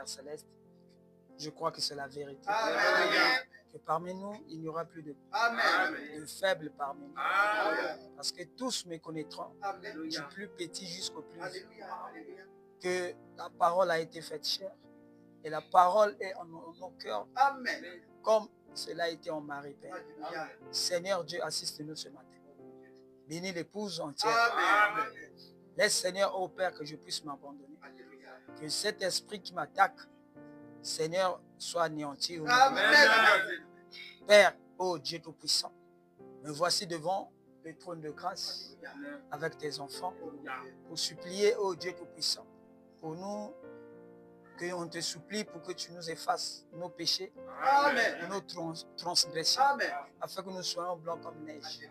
Père Céleste, je crois que c'est la vérité. Amen. Que parmi nous, il n'y aura plus de faibles parmi nous. Parce que tous me connaîtront, du plus petit jusqu'au plus vieux. Que la parole a été faite chère et la parole est en nos cœurs. Amen. Comme cela a été en Marie, Père. Seigneur Dieu, assiste-nous ce matin. Bénis l'épouse entière. Amen. Laisse, Seigneur, ô Père, que je puisse m'abandonner. Que cet esprit qui m'attaque, Seigneur, soit anéanti. Amen. Père, ô Dieu Tout-Puissant, me voici devant le trône de grâce avec tes enfants pour supplier, ô Dieu Tout-Puissant, pour nous, qu'on te supplie pour que tu nous effaces nos péchés, Amen. nos transgressions, Amen. afin que nous soyons blancs comme neige.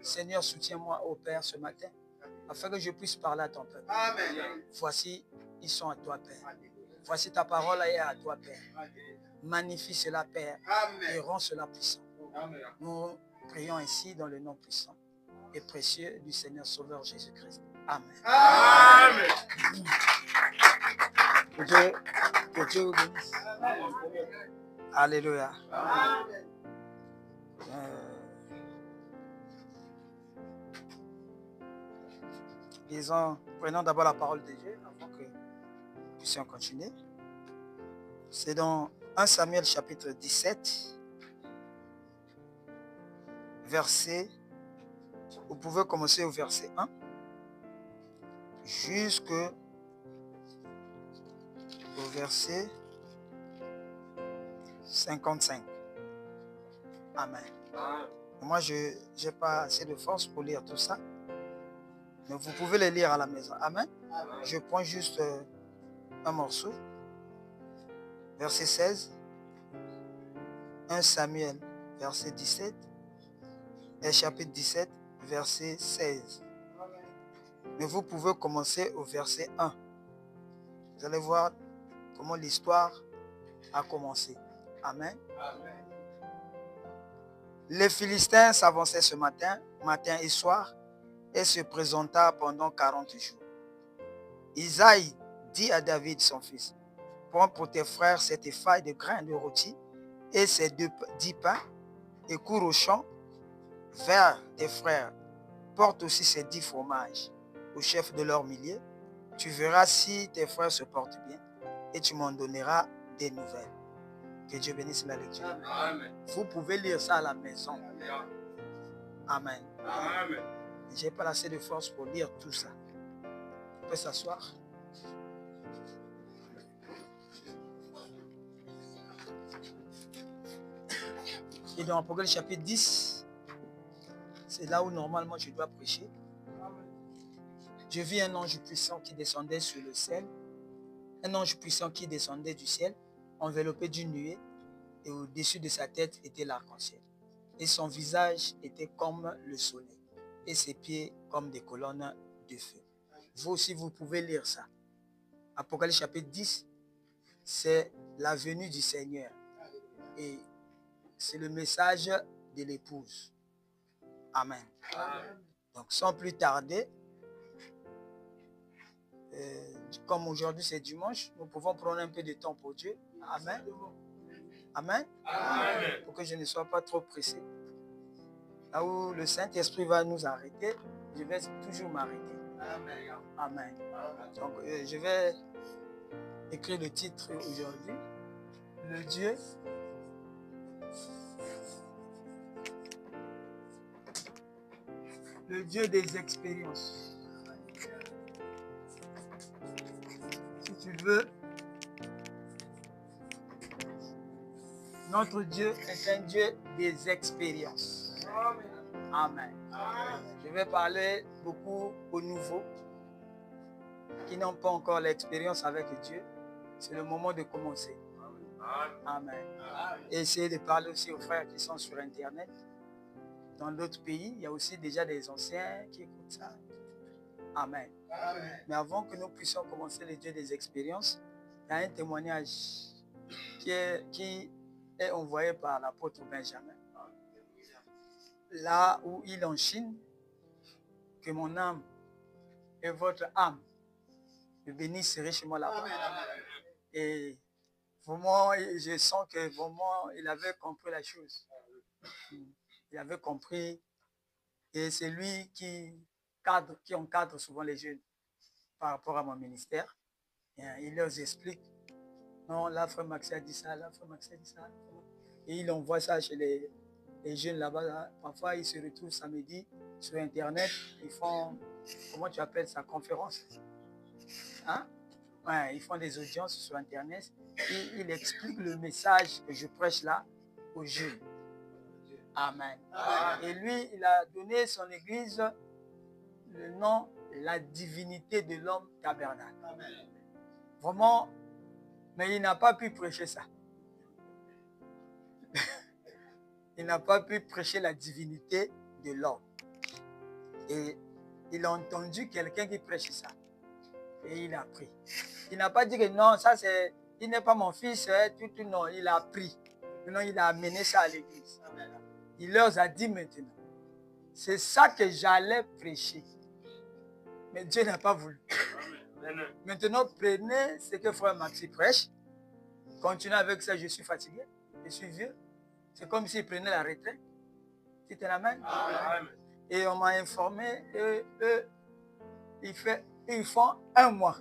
Seigneur, soutiens-moi, ô Père, ce matin, afin que je puisse parler à ton peuple. Amen. Voici, ils sont à toi, Père. Voici ta parole est à toi, Père. Magnifie cela, Père, Amen. et rends cela puissant. Amen. Nous prions ainsi dans le nom puissant et précieux du Seigneur Sauveur Jésus-Christ. Amen. Amen. Que Dieu vous bénisse. Alléluia. Amen. Prenons d'abord la parole de Dieu avant que nous puissions continuer. C'est dans 1 Samuel chapitre 17, verset. Vous pouvez commencer au verset 1 jusqu'au verset 55. Amen. Moi, je n'ai pas assez de force pour lire tout ça. Mais vous pouvez les lire à la maison. Amen. Je prends juste un morceau. Verset 16. 1 Samuel, verset 17. Et chapitre 17, verset 16. Mais vous pouvez commencer au verset 1. Vous allez voir comment l'histoire a commencé. Amen. Les Philistins s'avançaient ce matin et soir, et se présenta pendant 40 jours. Isaïe dit à David, son fils, prends pour tes frères cette effaille de grains de rôti et ces 10 pains, et cours au champ vers tes frères. Porte aussi ces 10 fromages au chef de leur millier. Tu verras si tes frères se portent bien et tu m'en donneras des nouvelles. Que Dieu bénisse la lecture. Amen. Vous pouvez lire ça à la maison. Amen. Amen. Je n'ai pas assez de force pour lire tout ça. On peut s'asseoir. Et dans Apocalypse chapitre 10, c'est là où normalement je dois prêcher. Je vis un ange puissant qui descendait sur le ciel. Un ange puissant qui descendait du ciel, enveloppé d'une nuée, et au-dessus de sa tête était l'arc-en-ciel. Et son visage était comme le soleil, et ses pieds comme des colonnes de feu. Vous aussi, vous pouvez lire ça. Apocalypse chapitre 10, c'est la venue du Seigneur. Et c'est le message de l'épouse. Amen. Donc, sans plus tarder, comme aujourd'hui c'est dimanche, nous pouvons prendre un peu de temps pour Dieu. Amen. Amen. Amen. Pour que je ne sois pas trop pressé. Là où le Saint-Esprit va nous arrêter, je vais toujours m'arrêter. Amen. Donc, je vais écrire le titre aujourd'hui. Le Dieu des expériences. Si tu veux, notre Dieu est un Dieu des expériences. Amen. Je vais parler beaucoup aux nouveaux qui n'ont pas encore l'expérience avec Dieu. C'est le moment de commencer. Amen. Et essayez de parler aussi aux frères qui sont sur Internet. Dans d'autres pays, il y a aussi déjà des anciens qui écoutent ça. Amen. Mais avant que nous puissions commencer le Dieu des expériences, il y a un témoignage qui est envoyé par l'apôtre Benjamin. Là où il en Chine, que mon âme et votre âme me bénissent richement là-bas. Et vraiment, je sens que vraiment, il avait compris la chose. Il avait compris. Et c'est lui qui encadre souvent les jeunes par rapport à mon ministère. Et il leur explique, non, là, frère Maxi a dit ça, là, frère Maxi a dit ça. Et il envoie ça chez les jeunes là-bas. Là. Parfois, ils se retrouvent samedi sur Internet. Ils font, comment tu appelles ça, conférence. Hein? Ouais, ils font des audiences sur Internet. Il explique le message que je prêche là aux jeunes. Amen. Et lui, il a donné son église le nom, la divinité de l'homme tabernacle. Vraiment, mais il n'a pas pu prêcher ça. Il n'a pas pu prêcher la divinité de l'homme. Et il a entendu quelqu'un qui prêche ça. Et il a pris. Il n'a pas dit que non, ça c'est, il n'est pas mon fils, tout, non, il a appris. Maintenant, il a amené ça à l'église. Il leur a dit maintenant, c'est ça que j'allais prêcher. Mais Dieu n'a pas voulu. Maintenant, prenez ce que frère Maxi prêche. Continuez avec ça, je suis fatigué, je suis vieux. C'est comme s'il prenait la retraite. Tu te l'amènes? Et on m'a informé, ils font un mois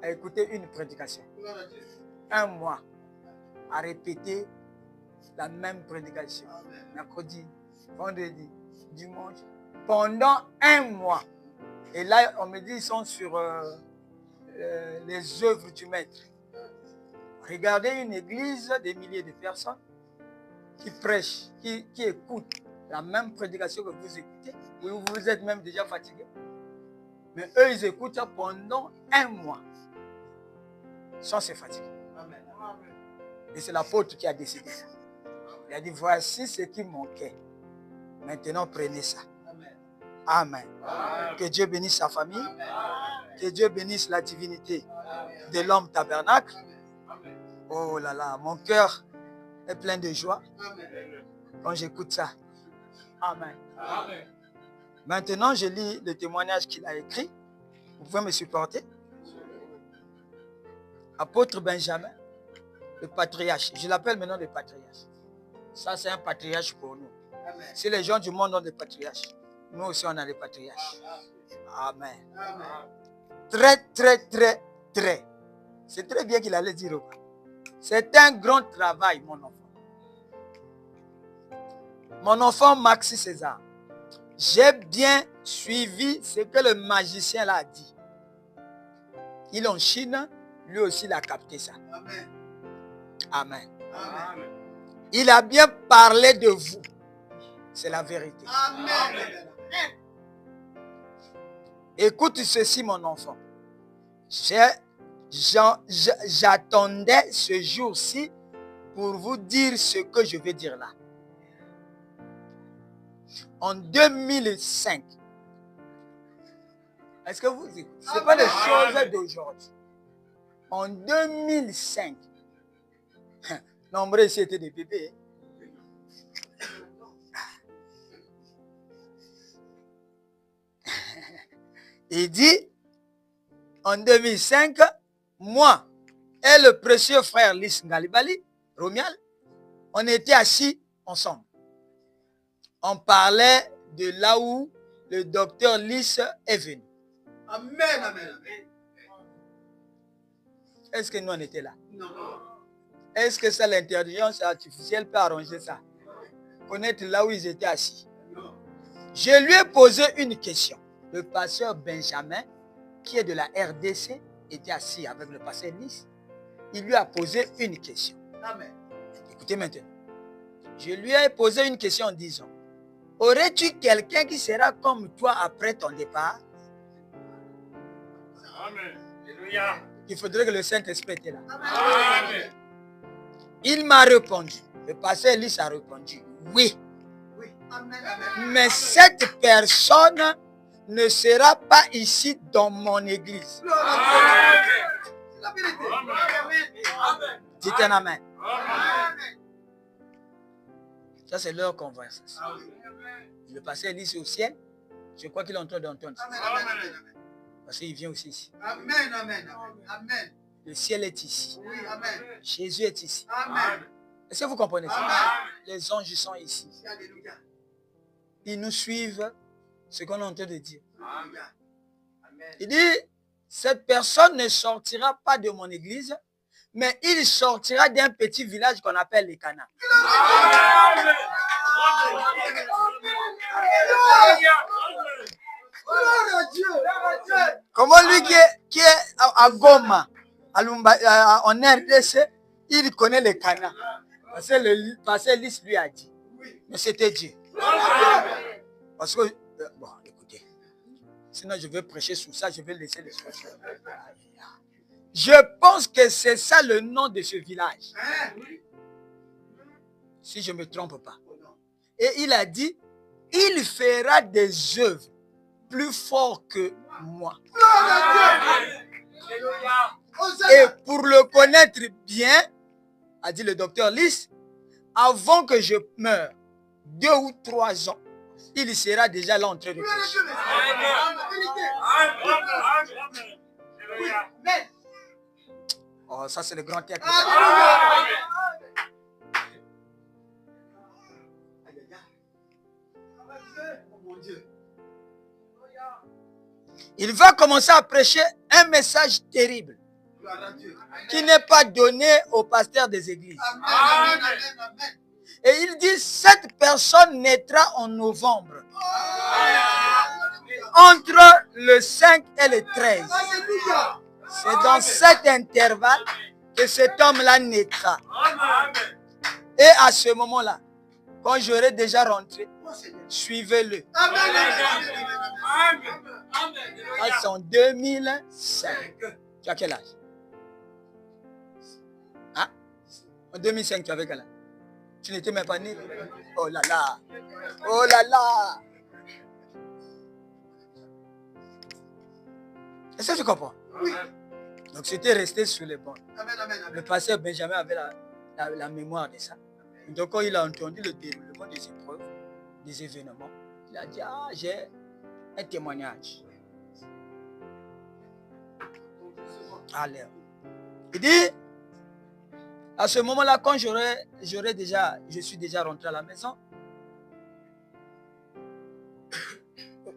à écouter une prédication. Un mois à répéter la même prédication. Mercredi, vendredi, dimanche. Pendant un mois. Et là, on me dit ils sont sur les œuvres du maître. Regardez une église, des milliers de personnes qui prêchent, qui écoutent la même prédication que vous écoutez. Vous êtes même déjà fatigué. Mais eux, ils écoutent ça pendant un mois. Sans se fatiguer. Et c'est l'apôtre qui a décidé ça. Il a dit, voici ce qui manquait. Maintenant, prenez ça. Amen. Que Dieu bénisse sa famille. Que Dieu bénisse la divinité de l'homme tabernacle. Oh là là, mon cœur est plein de joie quand j'écoute ça. Amen. Maintenant, je lis le témoignage qu'il a écrit. Vous pouvez me supporter. Apôtre Benjamin, le patriarche. Je l'appelle maintenant le patriarche. Ça, c'est un patriarche pour nous. Si les gens du monde ont des patriarches, nous aussi, on a des patriarches. Amen. Très. C'est très bien qu'il allait dire. C'est un grand travail, mon enfant. Mon enfant Maxi César, j'ai bien suivi ce que le magicien l'a dit. Il est en Chine, lui aussi il a capté ça. Amen. Il a bien parlé de vous. C'est la vérité. Amen. Écoute ceci, mon enfant. J'attendais ce jour-ci pour vous dire ce que je vais dire là. En 2005, est-ce que vous écoutez? Ce n'est pas des choses d'aujourd'hui. En 2005, nombreux ici étaient des bébés. Il dit, en 2005, moi et le précieux frère Lys Ngalibali, Romial, on était assis ensemble. On parlait de là où le docteur Lys est venu. Amen. Est-ce que nous on était là? Non. Est-ce que c'est l'intelligence artificielle peut arranger ça? Connaître là où ils étaient assis. Non. Je lui ai posé une question. Le pasteur Benjamin, qui est de la RDC, était assis avec le pasteur Lys. Il lui a posé une question. Amen. Écoutez maintenant. Je lui ai posé une question en disant, aurais-tu quelqu'un qui sera comme toi après ton départ? Amen. Alléluia. Il faudrait que le Saint-Esprit était là. Amen. Il m'a répondu. Le pasteur Lys a répondu, oui. Amen. Mais cette personne ne sera pas ici dans mon église. Amen. La vérité. Amen. Dites un amen. Amen. Ça, c'est leur conversation. Le pasteur Lys est au ciel. Je crois qu'il est en train d'entendre. Parce qu'il vient aussi ici. Amen. Le ciel est ici. Oui, amen. Jésus est ici. Amen. Est-ce que vous comprenez ça? Amen. Les anges sont ici. Alléluia. Ils nous suivent ce qu'on est en train de dire. Amen. Amen. Il dit, cette personne ne sortira pas de mon église, mais il sortira d'un petit village qu'on appelle les Cana. Amen. Comment lui qui est à Goma, en RDC, il connaît les Cana. Parce que le pasteur Lys lui a dit. Mais c'était Dieu. Parce que, bon, écoutez, sinon je vais prêcher sur ça, je vais laisser les choses. Je pense que c'est ça le nom de ce village. Si je ne me trompe pas. Et il a dit, il fera des œuvres plus fortes que moi. Et pour le connaître bien, a dit le docteur Lys, avant que je meure, 2 ou 3 ans, il sera déjà là en train de prêcher. Oh, ça c'est le grand théâtre. Il va commencer à prêcher un message terrible qui n'est pas donné aux pasteurs des églises. Et il dit, cette personne naîtra en novembre. Entre le 5 et le 13. C'est dans cet intervalle que cet homme-là naîtra. Et à ce moment-là, quand j'aurai déjà rentré, suivez-le. C'est en 2005. Tu as quel âge? Hein? En 2005, tu avais quel âge? Tu n'étais même pas né? Oh là là! Oh là là! Est-ce que tu comprends? Oui. Donc c'était resté sur les bancs. Le pasteur Benjamin avait la mémoire de ça. Donc quand il a entendu le déroulement des épreuves, des événements, il a dit, ah, j'ai un témoignage. Alors, il dit, à ce moment-là, quand je suis déjà rentré à la maison,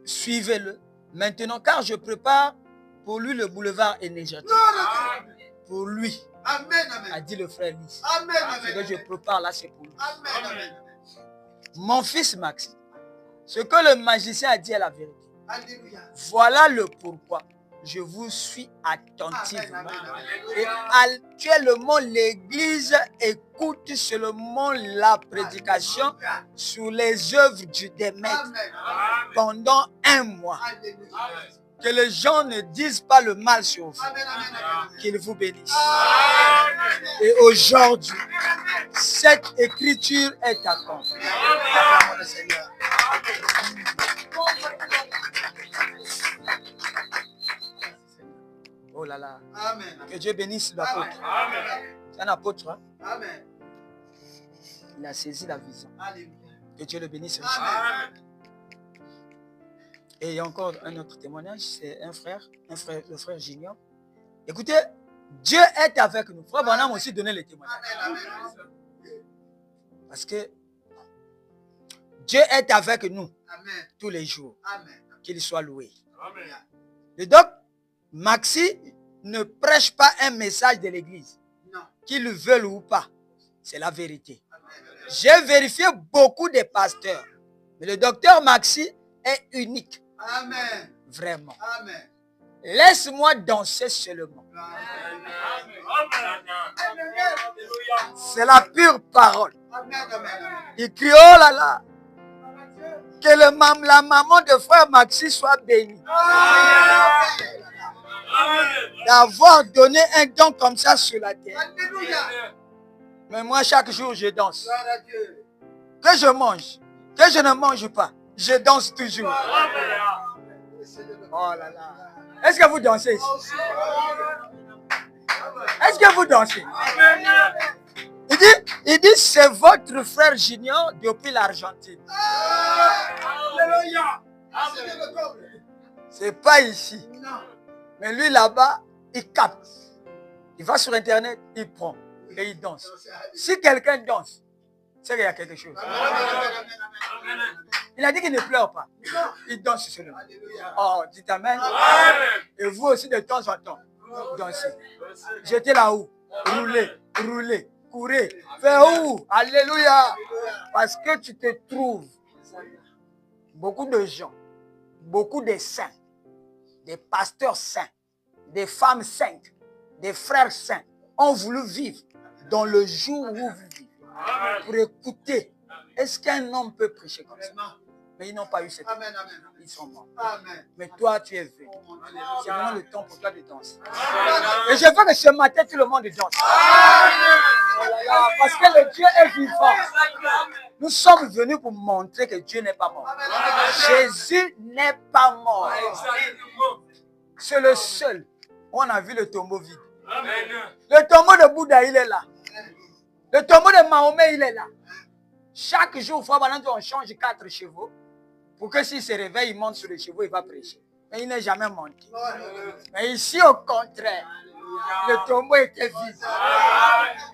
suivez-le maintenant, car je prépare pour lui le boulevard énergétique. Pour lui. Amen, amen. A dit le frère Lys. Amen, amen. Ce que je prépare là, c'est pour lui. Amen, amen. Mon fils Maxime, ce que le magicien a dit est la vérité. Alléluia. Voilà le pourquoi je vous suis attentivement. Amen, amen. Et actuellement, l'Église écoute seulement la prédication sur les œuvres du Démètre Amen. pendant 1 mois. Alléluia. Que les gens ne disent pas le mal sur vous. Amen, amen, amen. Qu'il vous bénisse. Amen. Et aujourd'hui, cette écriture est accomplie. Acclamons le Seigneur. Oh là là. Amen. Que Dieu bénisse l'apôtre. Amen. C'est un apôtre. Hein? Amen. Il a saisi la vision. Alléluia. Que Dieu le bénisse. Amen. Et il y a encore un autre témoignage. C'est un frère, le frère Junior. Écoutez, Dieu est avec nous. Frère Branham aussi donné le témoignage. Amen. Amen. Parce que Dieu est avec nous Amen. tous les jours. Amen. Qu'il soit loué. Amen. Le doc Maxi ne prêche pas un message de l'église. Non. Qu'ils le veulent ou pas. C'est la vérité. Amen. J'ai vérifié beaucoup de pasteurs. Mais le docteur Maxi est unique. Amen. Vraiment. Amen. Laisse-moi danser seulement. C'est la pure parole. Amen. Amen. Il crie, oh là là. Que la maman de frère Maxi soit bénie. D'avoir donné un don comme ça sur la terre. Alléluia. Mais moi, chaque jour, je danse. Gloire à Dieu. Que je mange, que je ne mange pas, je danse toujours. Oh là là. Est-ce que vous dansez ici? Est-ce que vous dansez? Il dit, c'est votre frère Junior depuis l'Argentine. Alléluia. C'est pas ici. Non. Mais lui là-bas, il capte. Il va sur Internet, il prend et il danse. Si quelqu'un danse, c'est qu'il y a quelque chose. Il a dit qu'il ne pleure pas. Il danse seulement. Oh, dites amen. Et vous aussi, de temps en temps, dansez. J'étais là-haut. Roulez, roulez, courez. Fais où? Alléluia. Parce que tu te trouves. Beaucoup de gens, beaucoup de saints, des pasteurs saints, des femmes saintes, des frères saints ont voulu vivre dans le jour où vous vivez. Pour écouter, est-ce qu'un homme peut prêcher comme ça? Mais ils n'ont pas eu cette chance. Ils sont morts. Mais toi, tu es venu. C'est maintenant le temps pour toi de danser. Et je veux que ce matin, tout le monde danse. Parce que le Dieu est vivant. Nous sommes venus pour montrer que Dieu n'est pas mort. Jésus n'est pas mort. C'est le seul. On a vu le tombeau vide. Le tombeau de Bouddha, il est là. Le tombeau de Mahomet, il est là. Chaque jour, il faut on change 4 chevaux pour que s'il se réveille, il monte sur les chevaux, il va prêcher. Mais il n'est jamais monté. Mais ici, au contraire, le tombeau était vide.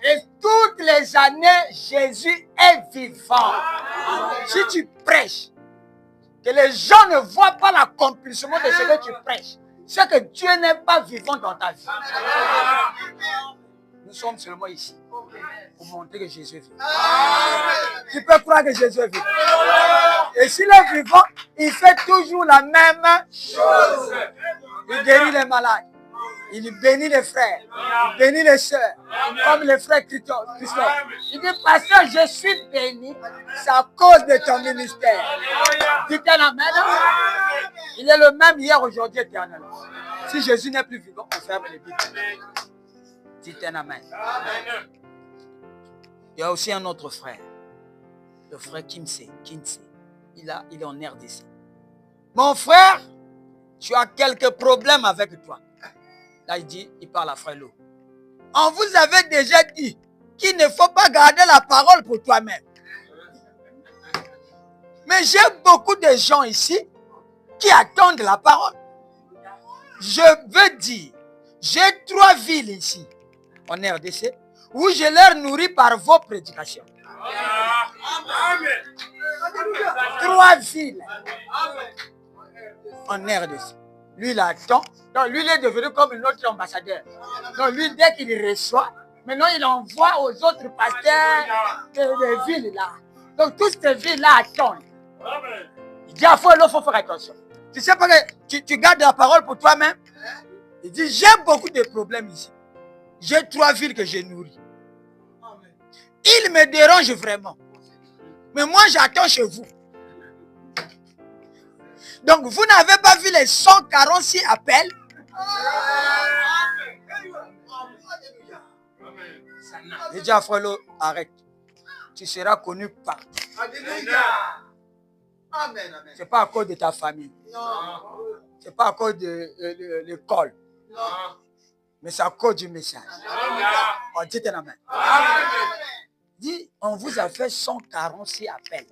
Et toutes les années, Jésus est vivant. Si tu prêches, que les gens ne voient pas l'accomplissement de ce que tu prêches, c'est que Dieu n'est pas vivant dans ta vie. Nous sommes seulement ici pour montrer que Jésus est vivant. Tu peux croire que Jésus est vivant. Et s'il est vivant, il fait toujours la même chose. Il guérit les malades. Il bénit les frères. Il bénit les sœurs. Comme les frères Christophe. Il dit, pasteur, je suis béni. C'est à cause de ton ministère. Dites un amen. Il est le même hier, aujourd'hui, éternellement. Si Jésus n'est plus vivant, on ferme les Bibles. Dites un amen. Il y a aussi un autre frère. Le frère Kinsey. Il est en RDC. Mon frère, tu as quelques problèmes avec toi. Là, il parle à frère Lo. On vous avait déjà dit qu'il ne faut pas garder la parole pour toi-même. Mais j'ai beaucoup de gens ici qui attendent la parole. Je veux dire, j'ai 3 villes ici, en RDC, où je leur nourris par vos prédications. 3 villes en RDC. Lui, il attend. Donc, lui, il est devenu comme un autre ambassadeur. Donc, lui, dès qu'il reçoit, maintenant, il envoie aux autres pasteurs des villes là. Donc, toutes ces villes-là attendent. Il dit, il faut faire attention. Tu sais pas que tu gardes la parole pour toi-même? Il dit, j'ai beaucoup de problèmes ici. J'ai 3 villes que j'ai nourries. Il me dérange vraiment. Mais moi, j'attends chez vous. Donc, vous n'avez pas vu les 146 appels? Il dit à Frelo, arrête. Tu seras connu partout. Ce n'est pas à cause de ta famille. Ce n'est pas à cause de l'école. Mais c'est à cause du message. On dit un amen. Dit, on vous a fait 146 appels.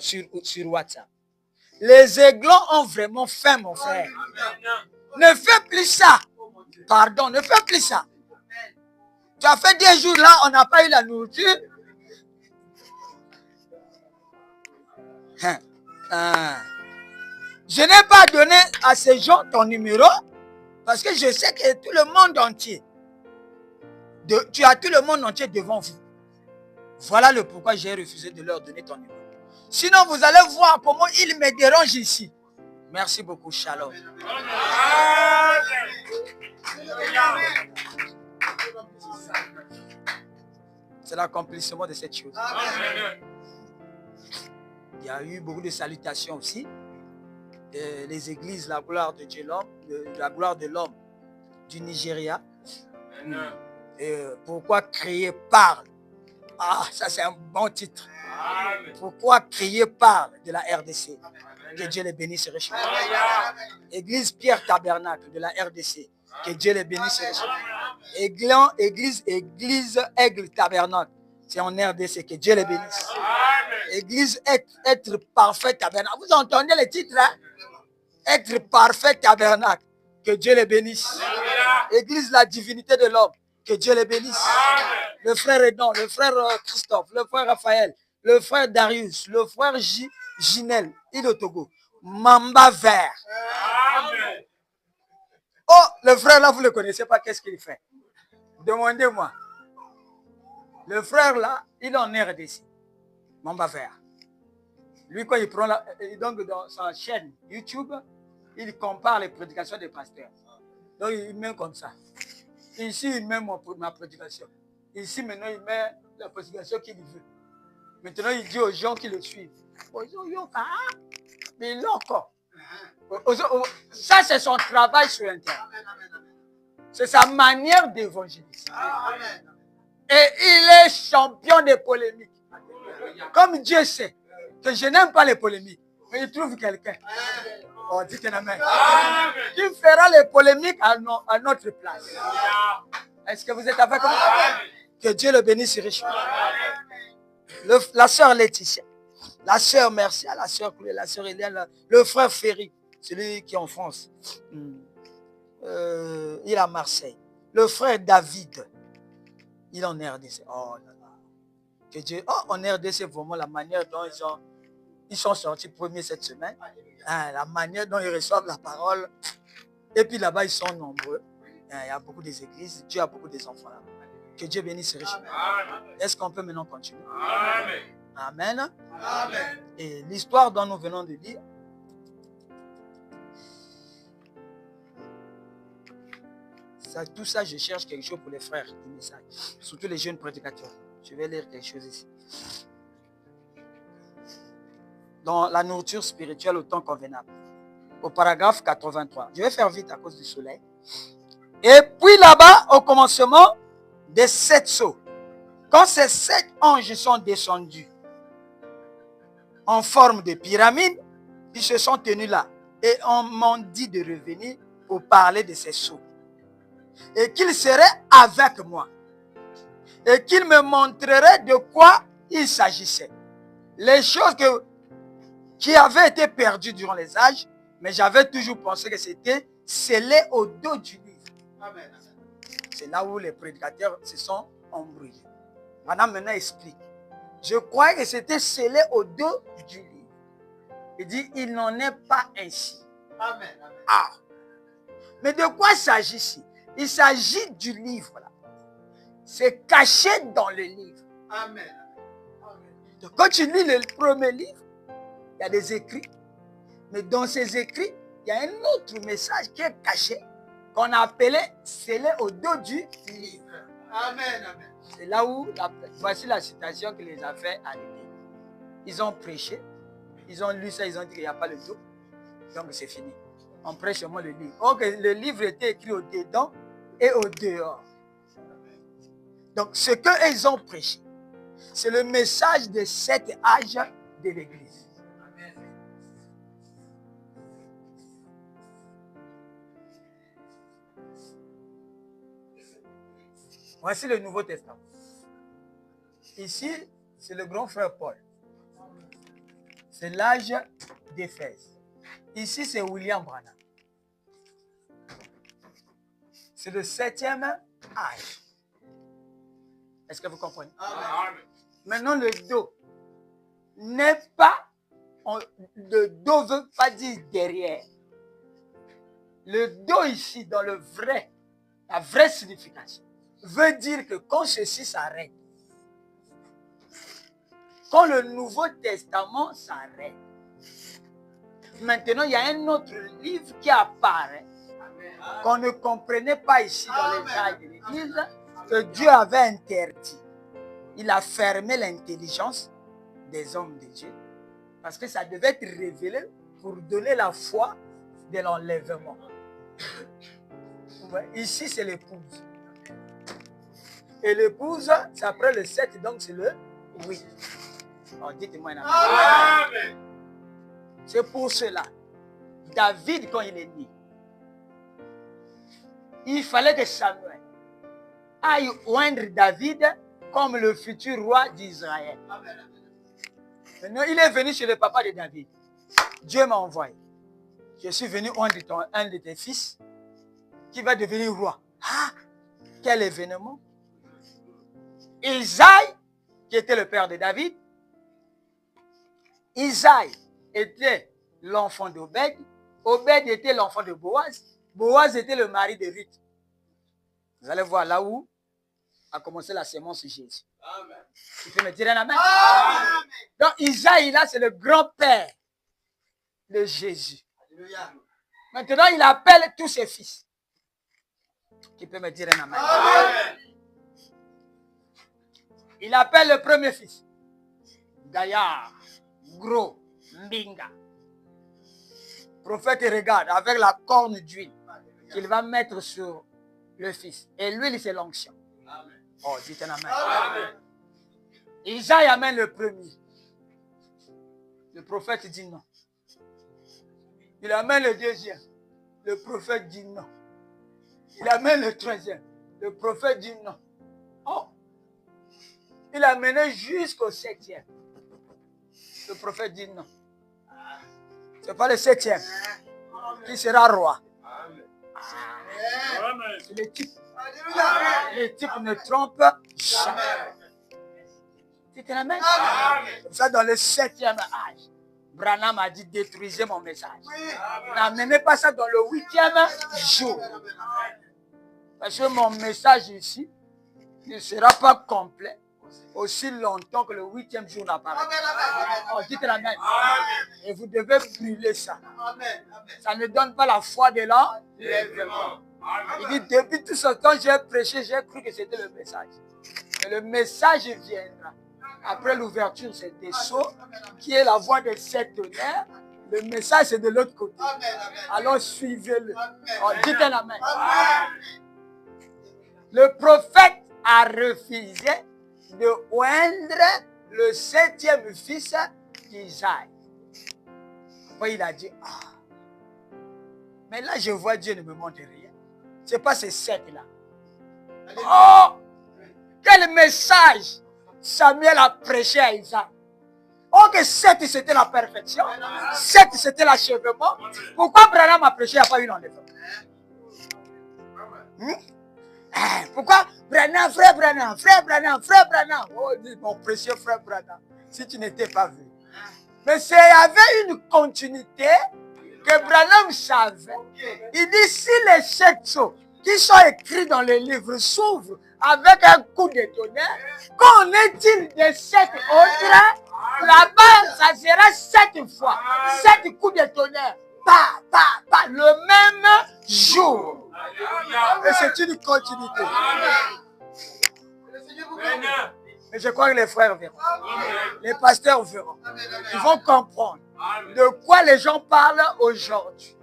Sur WhatsApp. Les aiglons ont vraiment faim, mon frère. Ne fais plus ça. Pardon, ne fais plus ça. Tu as fait 10 jours là, on n'a pas eu la nourriture. Je n'ai pas donné à ces gens ton numéro parce que je sais que tout le monde entier, tu as tout le monde entier devant vous. Voilà le pourquoi j'ai refusé de leur donner ton numéro. Sinon, vous allez voir comment il me dérange ici. Merci beaucoup, Shalom. C'est l'accomplissement de cette chose. Il y a eu beaucoup de salutations aussi. Les églises, la gloire de Dieu, la gloire de l'homme du Nigeria. Pourquoi crier parle? Ah, ça c'est un bon titre. Pourquoi crier parle de la RDC? Que Dieu les bénisse richement. Église Pierre Tabernacle de la RDC. Que Dieu les bénisse richement. Église Aigle Tabernacle. C'est en RDC. Que Dieu les bénisse. Église être parfait tabernacle. Vous entendez le titre, hein? Être parfait tabernacle. Que Dieu les bénisse. Église, la divinité de l'homme. Que Dieu les bénisse. Le frère Edon, le frère Christophe, le frère Raphaël, le frère Darius, le frère Ginel, il est au Togo. Mamba vert. Oh, le frère là, vous ne le connaissez pas, qu'est-ce qu'il fait? Demandez-moi. Le frère là, il est en RDC. Mamba vert. Lui, quand il prend donc dans sa chaîne YouTube, il compare les prédications des pasteurs. Donc, il met comme ça. Ici, il met ma prédication. Ici, maintenant, il met la prédication qu'il veut. Maintenant, il dit aux gens qui le suivent. Mais encore. Ça, c'est son travail sur Internet. C'est sa manière d'évangéliser. Et il est champion des polémiques. Comme Dieu sait que je n'aime pas les polémiques, mais il trouve quelqu'un. Oh, dites un amen. Il fera les polémiques à notre place. Est-ce que vous êtes avec moi? Que Dieu le bénisse richement. La sœur Laetitia, la sœur Mercia, la sœur Chloé, la sœur Hélène, le frère Ferry, celui qui est en France. Il est à Marseille. Le frère David, il est en RDC. Oh là là. Que Dieu, en RDC, vraiment la manière dont ils sont sortis premiers cette semaine. Hein, la manière dont ils reçoivent la parole. Et puis là-bas, ils sont nombreux. Hein, il y a beaucoup des églises. Dieu a beaucoup des enfants là. Que Dieu bénisse richement. Est-ce qu'on peut maintenant continuer? Amen. Amen. Amen. Et l'histoire dont nous venons de lire, tout ça, je cherche quelque chose pour les frères du message. Surtout les jeunes prédicateurs. Je vais lire quelque chose ici. Dans la nourriture spirituelle au temps convenable. Au paragraphe 83. Je vais faire vite à cause du soleil. Et puis là-bas, au commencement des 7 sceaux, quand ces 7 anges sont descendus en forme de pyramide, ils se sont tenus là. Et on m'a dit de revenir pour parler de ces sceaux. Et qu'ils seraient avec moi. Et qu'ils me montreraient de quoi il s'agissait. Les choses qui avaient été perdues durant les âges, mais j'avais toujours pensé que c'était scellé au dos du livre. Amen. C'est là où les prédicateurs se sont embrouillés. Madame maintenant explique. Je croyais que c'était scellé au dos du livre. Il dit, il n'en est pas ainsi. Amen. Ah. Mais de quoi s'agit-il? Il s'agit du livre là. C'est caché dans le livre. Amen. Donc, quand tu lis le premier livre, il y a des écrits. Mais dans ces écrits, il y a un autre message qui est caché, qu'on a appelé scellé au dos du livre. Amen. Amen. C'est là où, voici la citation qui les a fait arrêter. Ils ont prêché, ils ont lu ça, ils ont dit qu'il n'y a pas le dos. Donc c'est fini. On prêche seulement le livre. Or que le livre était écrit au dedans et au dehors. Donc ce qu'ils ont prêché, c'est le message de 7 âges de l'Église. Voici le Nouveau Testament. Ici, c'est le grand frère Paul. C'est l'âge d'Éphèse. Ici, c'est William Branham. C'est le 7e âge. Est-ce que vous comprenez? Amen. Maintenant, le dos n'est pas... le dos ne veut pas dire derrière. Le dos ici, dans la vraie signification, veut dire que quand ceci s'arrête, quand le Nouveau Testament s'arrête, maintenant il y a un autre livre qui apparaît, qu'on ne comprenait pas ici dans les âges de l'Église, que Dieu avait interdit. Il a fermé l'intelligence des hommes de Dieu, parce que ça devait être révélé pour donner la foi de l'enlèvement. Ici, c'est l'épouse. Et l'épouse, c'est après le 7, donc c'est le 8. Oh, dites-moi un amen. C'est pour cela, David, quand il est né, il fallait que Samuel aille oindre David comme le futur roi d'Israël. Maintenant, il est venu chez le papa de David. Dieu m'a envoyé. Je suis venu oindre un de tes fils qui va devenir roi. Ah, quel événement! Isaïe, qui était le père de David, Isaïe était l'enfant d'Obed, Obed était l'enfant de Boaz, Boaz était le mari de Ruth. Vous allez voir là où a commencé la sémence Jésus. Amen. Tu peux me dire un amen? Amen. Donc Isaïe là, c'est le grand-père de Jésus. Alléluia. Maintenant, il appelle tous ses fils. Qui peut me dire un amen? Amen. Il appelle le premier fils. Gaillard, gros, Mbinga. Prophète regarde avec la corne d'huile qu'il va mettre sur le fils. Et l'huile, c'est l'onction. Oh, dites un amen. Amen. Isaïe amène le premier. Le prophète dit non. Il amène le deuxième. Le prophète dit non. Il amène le troisième. Le prophète dit non. Oh! Il a mené jusqu'au septième. Le prophète dit non. Ce n'est pas le septième qui sera roi. C'est le type. Les types ne trompent jamais. C'est un amen. Comme ça, dans le 7e âge, Branham a dit détruisez mon message. N'amenez pas ça dans le 8e jour. Parce que mon message ici ne sera pas complet aussi longtemps que le 8e jour n'apparaît. Oh, dites l'amen. Et vous devez brûler ça. Ça ne donne pas la foi de l'enlèvement. Il dit, depuis tout ce temps, j'ai prêché, j'ai cru que c'était le message. Mais le message viendra. Après l'ouverture, c'est des sceaux, qui est la voix des 7 tonnerres. Le message, c'est de l'autre côté. Alors, suivez-le. Oh, dites un amen. Le prophète a refusé de oindre le 7e fils d'Isaïe. Après, il a dit, ah, mais là, je vois Dieu ne me montre rien. Ce n'est pas ces 7-là. Oh, quel message Samuel a prêché à Isaïe. Oh, que 7, c'était la perfection. 7, c'était l'achèvement. Pourquoi Branham a prêché, il n'y a pas eu l'enlèvement? Pourquoi Branham, frère Branham, frère Branham, frère Branham? Oh, mon précieux frère Branham, si tu n'étais pas venu. Mais il y avait une continuité que Branham savait. Il dit, si les 7 sceaux qui sont écrits dans le livre s'ouvrent avec un coup de tonnerre, qu'en est-il des 7 autres? Là-bas, ça sera 7 fois. 7 coups de tonnerre. Pas, le même jour. Et c'est une continuité. Mais je crois que les frères verront. Les pasteurs verront. Ils vont comprendre de quoi les gens parlent aujourd'hui.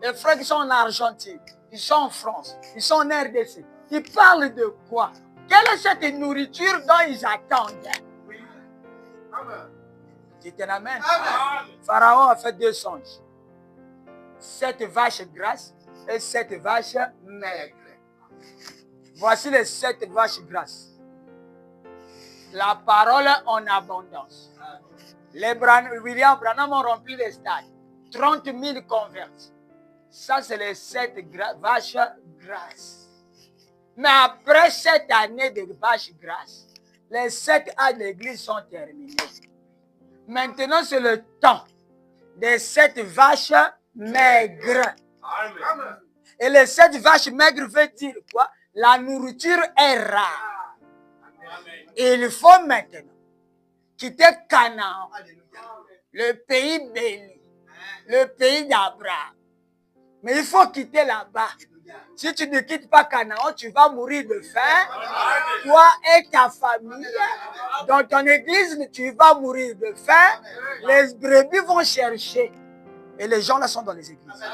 Les frères qui sont en Argentine, ils sont en France, ils sont en RDC. Ils parlent de quoi? Quelle est cette nourriture dont ils attendent? Dites un amen. Pharaon a fait 2 songes. 7 vaches grasses et 7 vaches maigres. Voici les 7 vaches grasses. La parole en abondance. Les William Branham ont rempli les stades. 30 000 convertis. Ça, c'est les 7 vaches grasses. Mais après cette année de vaches grasses, les 7 ans de l'église sont terminés. Maintenant, c'est le temps des 7 vaches maigres. Amen. Et les 7 vaches maigres veut dire quoi? La nourriture est rare. Amen. Et il faut maintenant quitter Canaan, le pays béni, le pays d'Abraham. Mais il faut quitter là-bas. Si tu ne quittes pas Canaan, tu vas mourir de faim. Toi et ta famille. Dans ton église, tu vas mourir de faim. Les brebis vont chercher. Et les gens là sont dans les églises.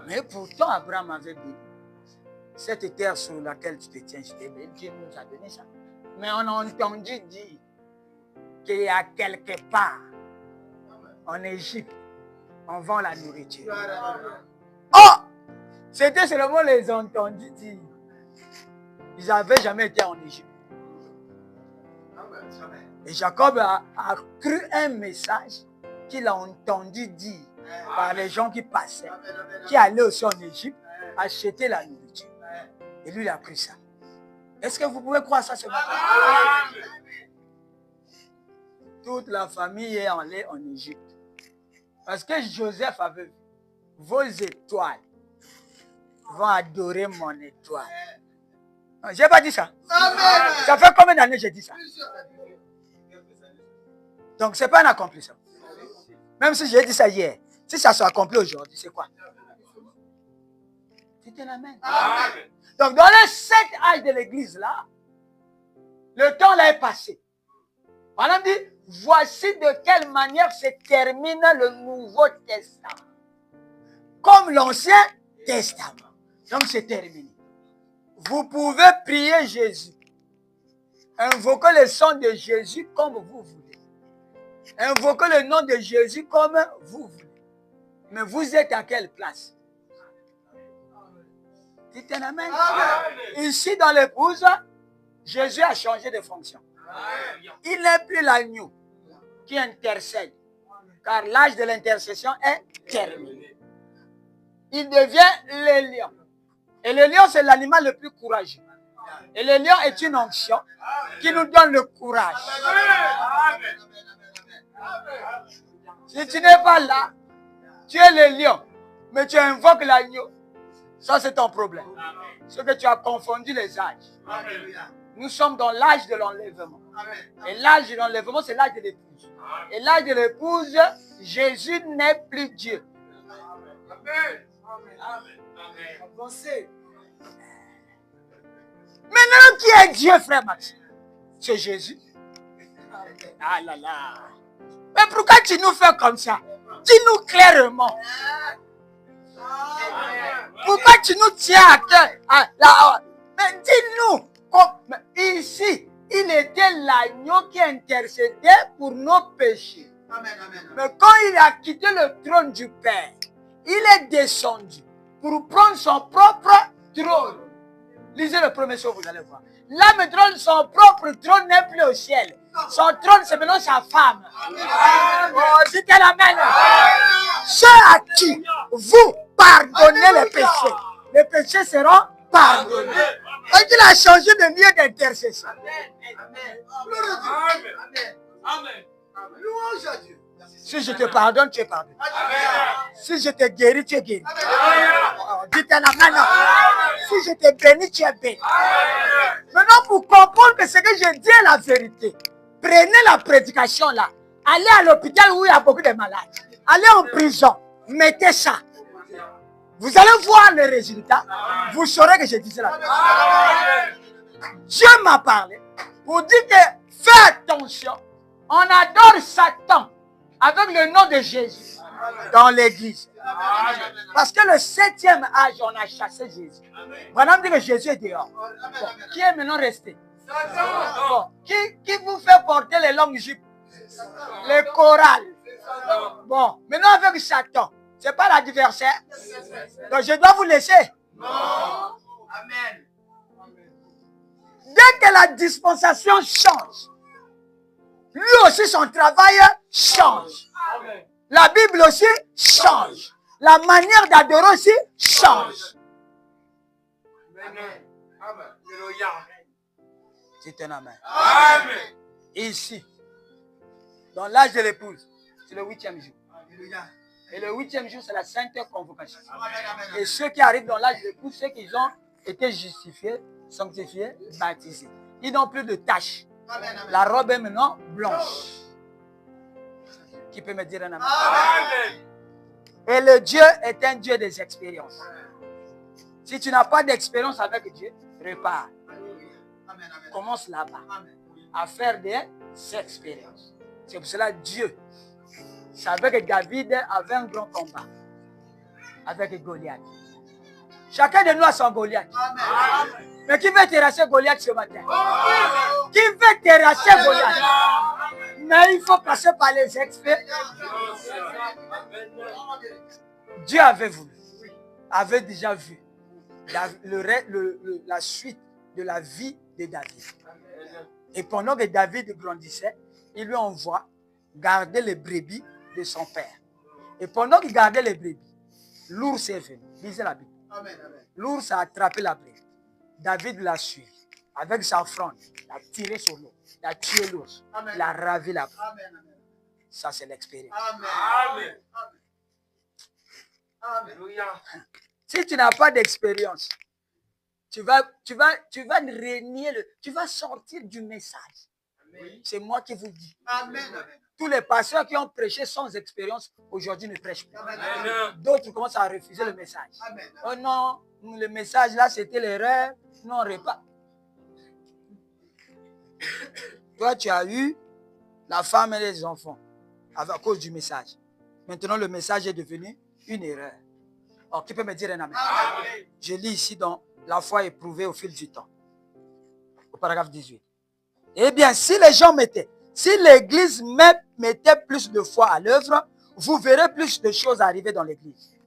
Mais pourtant, Abraham avait dit, cette terre sur laquelle tu te tiens, Dieu nous a donné ça. Mais on a entendu dire qu'il y a quelque part en Égypte, on vend la nourriture. Oh! C'était seulement les entendus dire. Ils n'avaient jamais été en Égypte. Et Jacob a cru un message qu'il a entendu dire par les gens qui passaient, qui allaient aussi en Égypte, acheter la nourriture. Et lui, il a pris ça. Est-ce que vous pouvez croire ça ce matin? Toute la famille est allée en Égypte. Parce que Joseph avait vu, vos étoiles vont adorer mon étoile. Je n'ai pas dit ça. Amen. Ça fait combien d'années que j'ai dit ça? Donc, ce n'est pas un accomplissement. Même si j'ai dit ça hier, si ça soit accompli aujourd'hui, c'est quoi? C'était la même. Donc, dans les 7 âges de l'église, là, le temps là est passé. On a dit, voici de quelle manière se termine le Nouveau Testament. Comme l'Ancien Testament. Donc, c'est terminé. Vous pouvez prier Jésus. Invoquez le sang de Jésus comme vous voulez. Invoquez le nom de Jésus comme vous voulez. Mais vous êtes à quelle place? Dites un amen. Ici, dans l'épouse, Jésus a changé de fonction. Il n'est plus l'agneau qui intercède. Car l'âge de l'intercession est terminé. Il devient le lion. Et le lion, c'est l'animal le plus courageux. Et le lion est une onction qui nous donne le courage. Si tu n'es pas là, tu es le lion, mais tu invoques l'agneau. Ça, c'est ton problème. C'est que tu as confondu les âges. Nous sommes dans l'âge de l'enlèvement. Et l'âge de l'enlèvement, c'est l'âge de l'épouse. Et l'âge de l'épouse, Jésus n'est plus Dieu. Maintenant, qui est Dieu, frère Maxime? C'est Jésus. Ah là là. Mais pourquoi tu nous fais comme ça? Dis-nous clairement. Pourquoi tu nous tiens à cœur? Mais dis-nous. Ici, il était l'agneau qui intercédait pour nos péchés. Mais quand il a quitté le trône du Père, il est descendu pour prendre son propre trône. Lisez le premier verset, vous allez voir. Là maintenant, son propre trône n'est plus au ciel. Son trône, c'est maintenant sa femme. Oh, dites l'amen. Ceux à qui vous pardonnez les péchés seront pardonnés. Et il a changé de lieu d'intercession. Amen. Louange à Dieu. Si je te pardonne, tu es pardonné. Si je te guéris, tu es guéri. Dites un amen. Si je te bénis, tu es béni. Maintenant, pour comprendre que ce que je dis est la vérité, prenez la prédication là. Allez à l'hôpital où il y a beaucoup de malades. Allez en prison. Mettez ça. Vous allez voir le résultat. Vous saurez que je disais la vérité. Dieu m'a parlé pour dire que fais attention. On adore Satan avec le nom de Jésus dans l'église. Parce que le 7e âge, on a chassé Jésus. Voilà, on dit que Jésus est dehors. Bon, qui est maintenant resté? Bon, qui vous fait porter les longues jupes? Les chorales. Bon, maintenant avec Satan, ce n'est pas l'adversaire. Donc je dois vous laisser. Non. Amen. Dès que la dispensation change, lui aussi son travail change. Amen. La Bible aussi change. La manière d'adorer aussi change. Amen. Amen. Alléluia. C'est un amen. Amen. Ici, dans l'âge de l'épouse, c'est le 8e jour. Alléluia. Et le 8e jour, c'est la sainte convocation. Amen. Et ceux qui arrivent dans l'âge de l'épouse, ceux qui ont été justifiés, sanctifiés, baptisés. Ils n'ont plus de taches. Amen. La robe est maintenant blanche. Qui peut me dire un amen? Amen. Et le Dieu est un Dieu des expériences. Si tu n'as pas d'expérience avec Dieu, repars. Amen. Commence là-bas Amen. à faire des expériences. C'est pour cela que Dieu savait que David avait un grand combat avec Goliath. Chacun de nous a son Goliath. Amen. Mais qui veut terrasser Goliath ce matin? Qui veut terrasser Goliath? Mais il faut passer par les experts. Dieu avait voulu, avait déjà vu la suite de la vie de David. Et pendant que David grandissait, il lui envoie garder les brebis de son père. Et pendant qu'il gardait les brebis, l'ours est venu. Lisez la Bible. L'ours a attrapé la prêt. David l'a suivi. Avec sa fronde, il a tiré sur l'eau. Il a tué l'ours. Il a ravi la prêt. Ça, c'est l'expérience. Amen. Alléluia. Si tu n'as pas d'expérience, tu vas renier tu vas sortir du message. C'est moi qui vous dis. Tous les pasteurs qui ont prêché sans expérience, aujourd'hui ne prêchent plus. D'autres commencent à refuser le message. Oh non, le message là, c'était l'erreur. Non, repas. Toi, tu as eu la femme et les enfants à cause du message. Maintenant, le message est devenu une erreur. Alors, qui peut me dire un amen? Je lis ici dans la foi éprouvée au fil du temps. Au paragraphe 18. Eh bien, si l'église mettait plus de foi à l'œuvre, vous verrez plus de choses arriver dans l'église.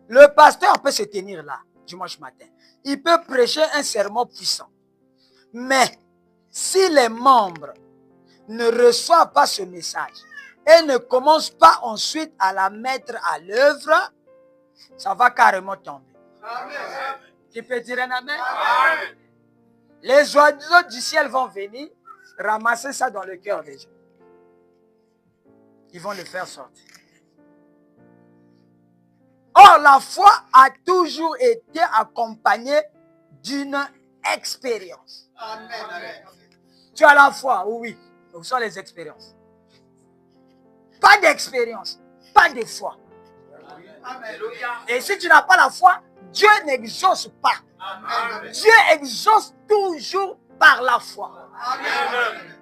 Le pasteur peut se tenir là, dimanche matin. Il peut prêcher un sermon puissant. Mais, si les membres ne reçoivent pas ce message et ne commencent pas ensuite à la mettre à l'œuvre, ça va carrément tomber. Amen. Tu peux dire un amen? Amen. Les oiseaux du ciel vont venir ramasser ça dans le cœur des gens. Ils vont le faire sortir. Or, la foi a toujours été accompagnée d'une expérience. Amen. Tu as la foi, oui. Ce sont les expériences. Pas d'expérience, pas de foi. Alléluia. Et si tu n'as pas la foi, Dieu n'exauce pas. Amen. Dieu exauce toujours par la foi. Amen.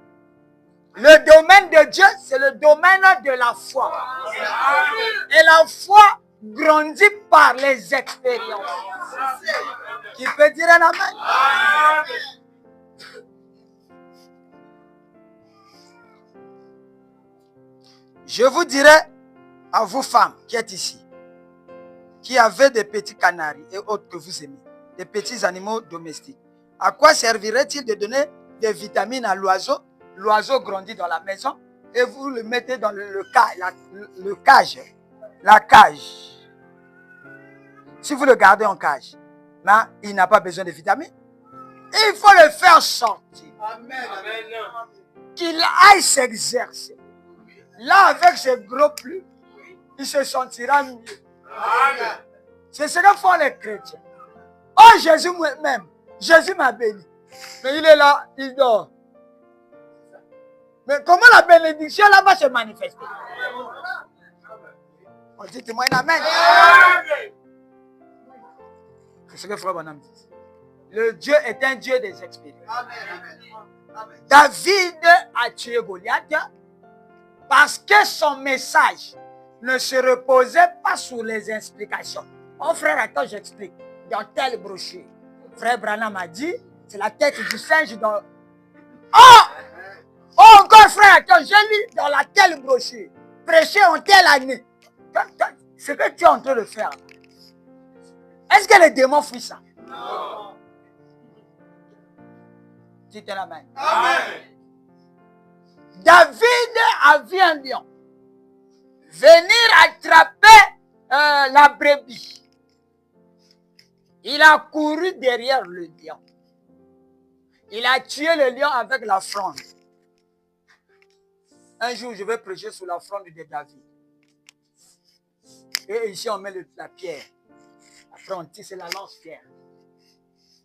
Le domaine de Dieu, c'est le domaine de la foi. Amen. Et la foi grandit par les expériences. Qui peut dire un amen? Amen. Je vous dirai à vous femmes qui êtes ici, qui avez des petits canaris et autres que vous aimez, des petits animaux domestiques, à quoi servirait-il de donner des vitamines à l'oiseau? L'oiseau grandit dans la maison et vous le mettez dans la cage. Si vous le gardez en cage, là, il n'a pas besoin de vitamines. Il faut le faire sortir. Amen. Qu'il aille s'exercer. Là, avec ses gros plumes, il se sentira mieux. Amen. C'est ce que font les chrétiens. Oh, Jésus même, Jésus m'a béni. Mais il est là, il dort. Mais comment la bénédiction là va se manifester? Oh, dites-moi un amen. C'est ce que Frère Bonhomme dit. Le Dieu est un Dieu des expériences. Amen. David a tué Goliath parce que son message ne se reposait pas sur les explications. Oh frère, attends, j'explique. Dans telle brochure, frère Branham a dit, c'est la tête du singe dans... Oh, encore frère, attends, j'ai lu dans la telle brochure, prêcher en telle année. Ce que tu es en train de faire, est-ce que les démons fuient ça? Non. Dites la main. Amen. David a vu un lion venir attraper la brebis. Il a couru derrière le lion. Il a tué le lion avec la fronde. Un jour, je vais prêcher sur la fronde de David. Et ici, on met la pierre. La fronde, c'est la lance-pierre.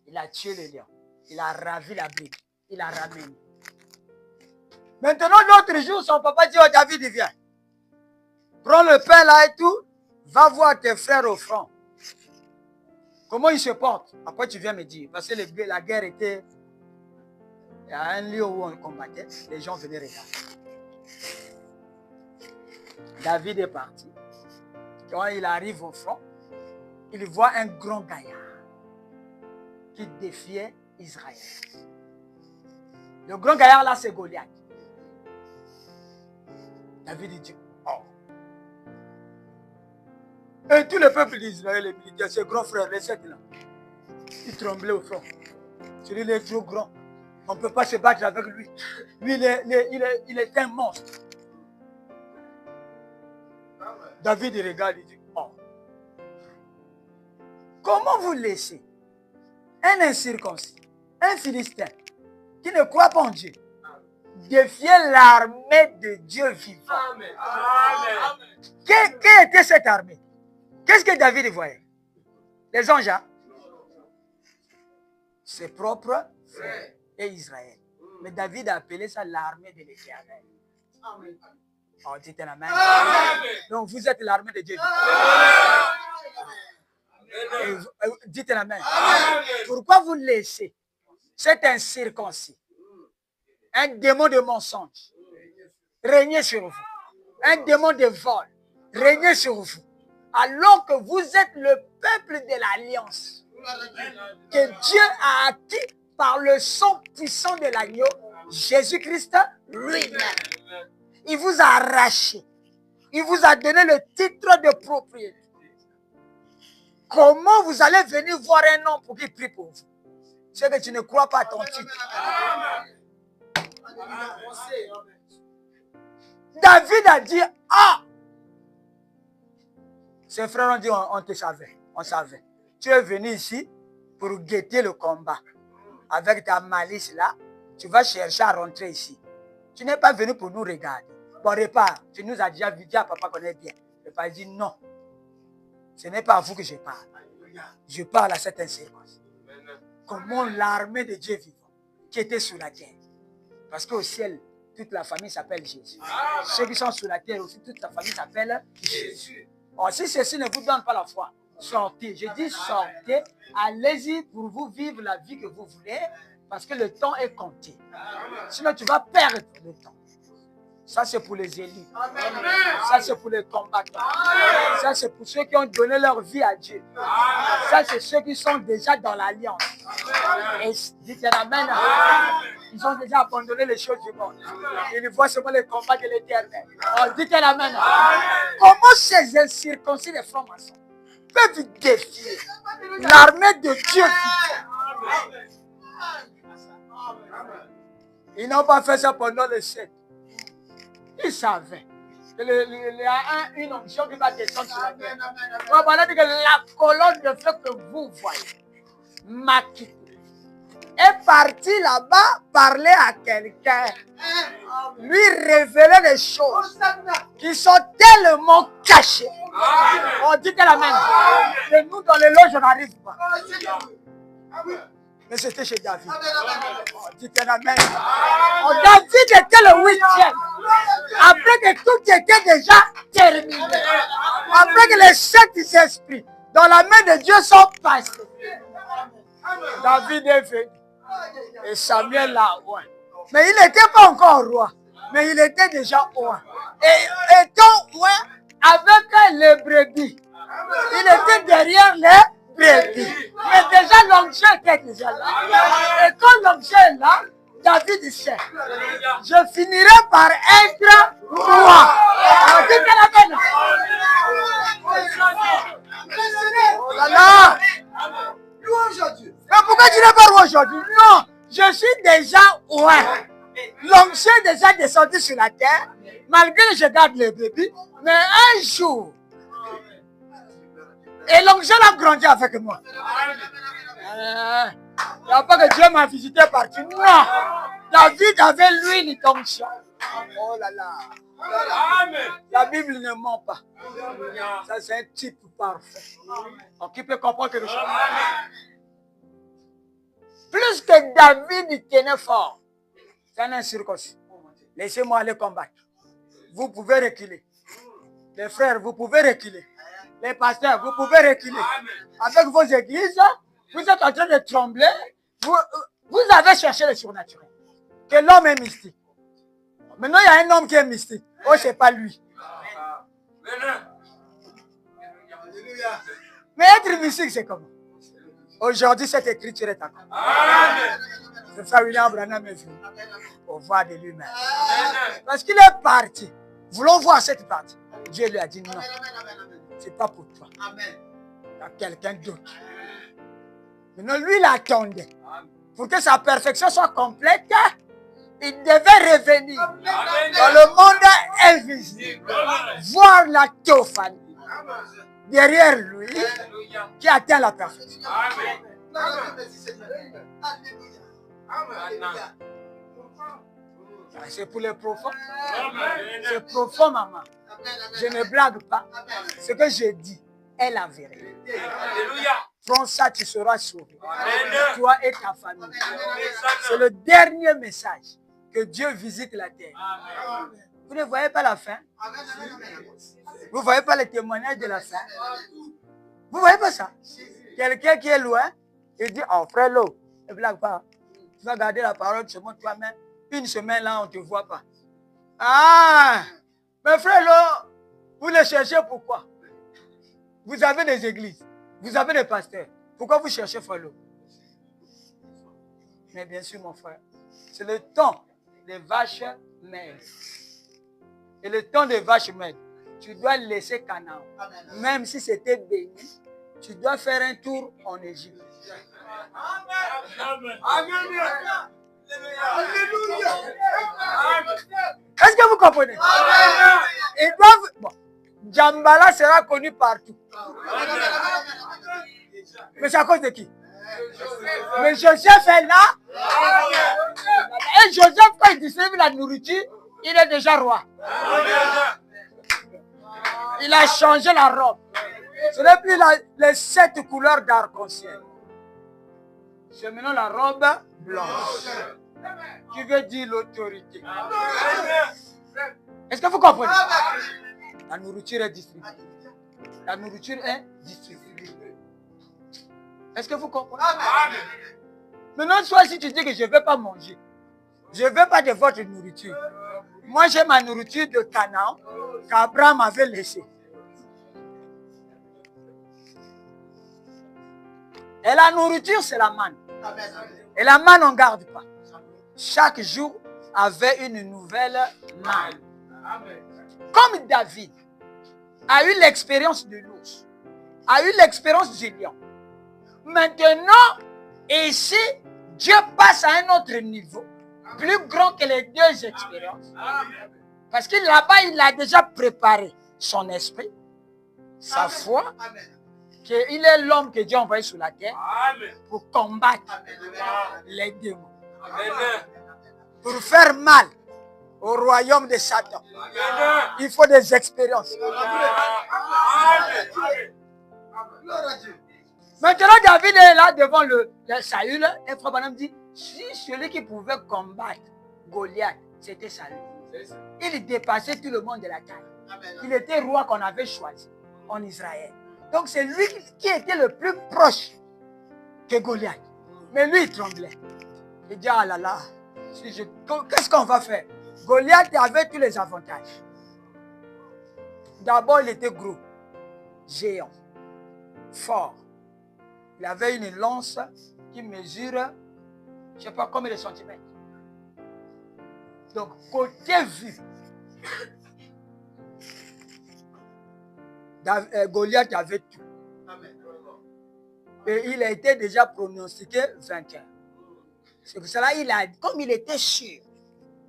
Il a tué le lion. Il a ravi la brebis. Il l'a ramené. Maintenant, l'autre jour, son papa dit, oh David, viens. Prends le pain là et tout. Va voir tes frères au front. Comment ils se portent? Après, tu viens me dire. Parce que la guerre était... Il y a un lieu où on combattait. Les gens venaient regarder. David est parti. Quand il arrive au front, il voit un grand gaillard qui défiait Israël. Le grand gaillard là, c'est Goliath. David dit, oh. Et tout le peuple d'Israël, les militaires, ses grands frères, les sept là, ils tremblaient au front. Celui-là est trop grand. On ne peut pas se battre avec lui. Lui, il est un monstre. David il regarde, il dit, oh. Comment vous laissez un incirconcis, un Philistin, qui ne croit pas en Dieu, défier l'armée de Dieu vivant? Amen. Amen. Quelle était cette armée? Qu'est-ce que David voyait? Les anges, hein? Ses propres frères et Israël. Mais David a appelé ça l'armée de l'Éternel. Amen. Oh, dites amen. Amen. Donc vous êtes l'armée de Dieu. Dites amen. Pourquoi vous laissez cet incirconcis, un démon de mensonge, régner sur vous, un démon de vol, régner sur vous, alors que vous êtes le peuple de l'alliance que Dieu a acquis par le sang puissant de l'agneau, Jésus-Christ lui-même. Il vous a arraché. Il vous a donné le titre de propriété. Comment vous allez venir voir un homme pour qu'il prie pour vous? C'est que tu ne crois pas à ton titre. David a dit, ah! Ses frères ont dit, on te savait. On savait. Tu es venu ici pour guetter le combat. Avec ta malice là, tu vas chercher à rentrer ici. Tu n'es pas venu pour nous regarder. Bon, repars. Tu nous as déjà vu, dire papa connaît bien. Repars, il dit non. Ce n'est pas à vous que je parle. Je parle à cette incirconcis. Comment l'armée de Dieu vivant, qui était sur la terre. Parce qu'au ciel, toute la famille s'appelle Jésus. Ceux qui sont sur la terre aussi, toute la famille s'appelle Jésus. Or, si ceci ne vous donne pas la foi, sortez. Je dis sortez, allez-y pour vous vivre la vie que vous voulez, parce que le temps est compté. Sinon, tu vas perdre le temps. Ça, c'est pour les élus. Ça, c'est pour les combattants. Ça, c'est pour ceux qui ont donné leur vie à Dieu. Ça, c'est ceux qui sont déjà dans l'alliance. Et dites amen. Ils ont déjà abandonné les choses du monde. Ils voient seulement les combats de l'éternel. Alors, dites amen. Comment ces incirconcis, les francs-maçons, peuvent défier l'armée de Dieu? Ils n'ont pas fait ça pendant les siècles. Ils savaient qu'il y a une onction qui va descendre sur la terre. Voilà que la colonne de feu que vous voyez, m'a quitté, est partie là-bas parler à quelqu'un, lui révéler des choses qui sont tellement cachées. On dit que la même. Et nous, dans les loges, on n'arrive pas. Mais c'était chez David. On dit que la même. David était le 8e. Après que tout était déjà terminé. Après que les 7 esprits dans la main de Dieu sont passés. David est venu. Et Samuel l'a oint. Mais il n'était pas encore roi. Mais il était déjà oint. Et étant oint avec les brebis. Il était derrière les brebis. Mais déjà l'onction était déjà là. Et quand l'onction est là, David sait, je finirai par être roi. Oh là là. Mais pourquoi tu n'es pas roi aujourd'hui? Non, je suis déjà roi. L'onction est déjà descendu sur la terre, malgré que je garde les bébés. Mais un jour, et l'onction a grandi avec moi. Il n'y a pas que Dieu m'a visité partout. Non. David avait l'huile d'onction. Oh là là. La Bible ne ment pas. Ça, c'est un type parfait. Donc, qui peut comprendre quelque chose? Plus que David tenait fort, c'est un incirconcis. Laissez-moi aller combattre. Vous pouvez reculer. Les frères, vous pouvez reculer. Les pasteurs, vous pouvez reculer. Avec vos églises, vous êtes en train de trembler. Vous avez cherché le surnaturel. Que l'homme est mystique. Maintenant, il y a un homme qui est mystique. Oh, c'est pas lui. Mais être mystique, c'est comment? Aujourd'hui, cette écriture est encore. C'est ça, William Branham est venu. Pour voir de lui-même. Parce qu'il est parti. Voulons voir cette partie. Dieu lui a dit non. C'est pas pour toi. Il y a quelqu'un d'autre. Maintenant, lui, il attendait. Pour que sa perfection soit complète, il devait revenir dans le monde invisible. Voir la théophanie. derrière lui qui atteint la perfection. C'est pour les profonds. C'est profond, maman. Je ne blague pas. Ce que je dis est la vérité. Prends ça, tu seras sauvé. Toi et ta famille. C'est le dernier message. Que Dieu visite la terre. Vous ne voyez pas la fin? Vous ne voyez pas le témoignage de la fin? Vous ne voyez pas ça? Quelqu'un qui est loin, il dit, oh frère Lo, ne blague pas. Tu vas garder la parole seulement toi-même. Une semaine là, on ne te voit pas. Ah! Mais frère Lo, vous le cherchez pourquoi? Vous avez des églises. Vous avez des pasteurs. Pourquoi vous cherchez frère Lo? Mais bien sûr, mon frère, c'est le temps des vaches maigres. Et le temps des vaches maigres, tu dois laisser Canaan. Même si c'était béni, tu dois faire un tour en Égypte. Est-ce que vous comprenez? Ils doivent... Bon, Djambala sera connu partout. Mais c'est à cause de qui? Mais Joseph est là. Et Joseph, quand il distribue la nourriture, il est déjà roi. Il a changé la robe. Ce n'est plus les 7 couleurs d'arc-en-ciel. C'est maintenant la robe blanche. Qui veut dire l'autorité. Est-ce que vous comprenez? La nourriture est distribuée. La nourriture est distribuée. Est-ce que vous comprenez? Maintenant, soit si tu dis que je ne vais pas manger, je ne veux pas de votre nourriture. Moi, j'ai ma nourriture de Canaan qu'Abraham avait laissée. Et la nourriture, c'est la manne. Et la manne, on ne garde pas. Chaque jour avait une nouvelle manne. Comme David a eu l'expérience de l'ours, a eu l'expérience du lion. Maintenant, ici, Dieu passe à un autre niveau, plus grand que les 2 expériences. Parce que là-bas, il a déjà préparé son esprit, sa foi, qu'il est l'homme que Dieu a envoyé sur la terre pour combattre les démons, pour faire mal au royaume de Satan. Il faut des expériences. Maintenant, David est là devant le Saül. Et Frère Branham dit, si celui qui pouvait combattre Goliath, c'était Saül. Il dépassait tout le monde de la taille. Il était roi qu'on avait choisi en Israël. Donc c'est lui qui était le plus proche que Goliath. Mais lui, il tremblait. Il dit, ah là là, qu'est-ce qu'on va faire? Goliath avait tous les avantages. D'abord, il était gros, géant, fort. Il avait une lance qui mesure, je ne sais pas combien de centimètres. Donc, côté vue, Goliath avait tout. Et il a été déjà pronostiqué vainqueur. C'est pour cela comme il était sûr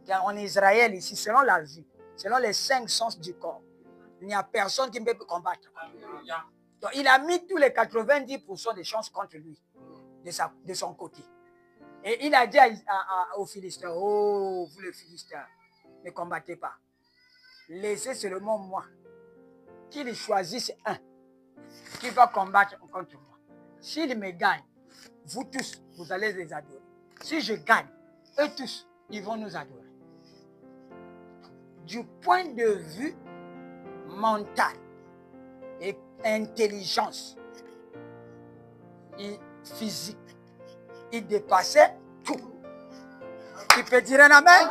qu'en Israël, ici, selon la vue, selon les 5 sens du corps, il n'y a personne qui peut combattre. Donc, il a mis tous les 90% des chances contre lui, de son côté. Et il a dit aux Philistins, oh, vous les Philistins, ne combattez pas. Laissez seulement moi, qu'il choisisse un qui va combattre contre moi. S'il me gagne, vous tous, vous allez les adorer. Si je gagne, eux tous, ils vont nous adorer. Du point de vue mental et intelligence et physique, il dépassait tout. Tu peux dire un amen?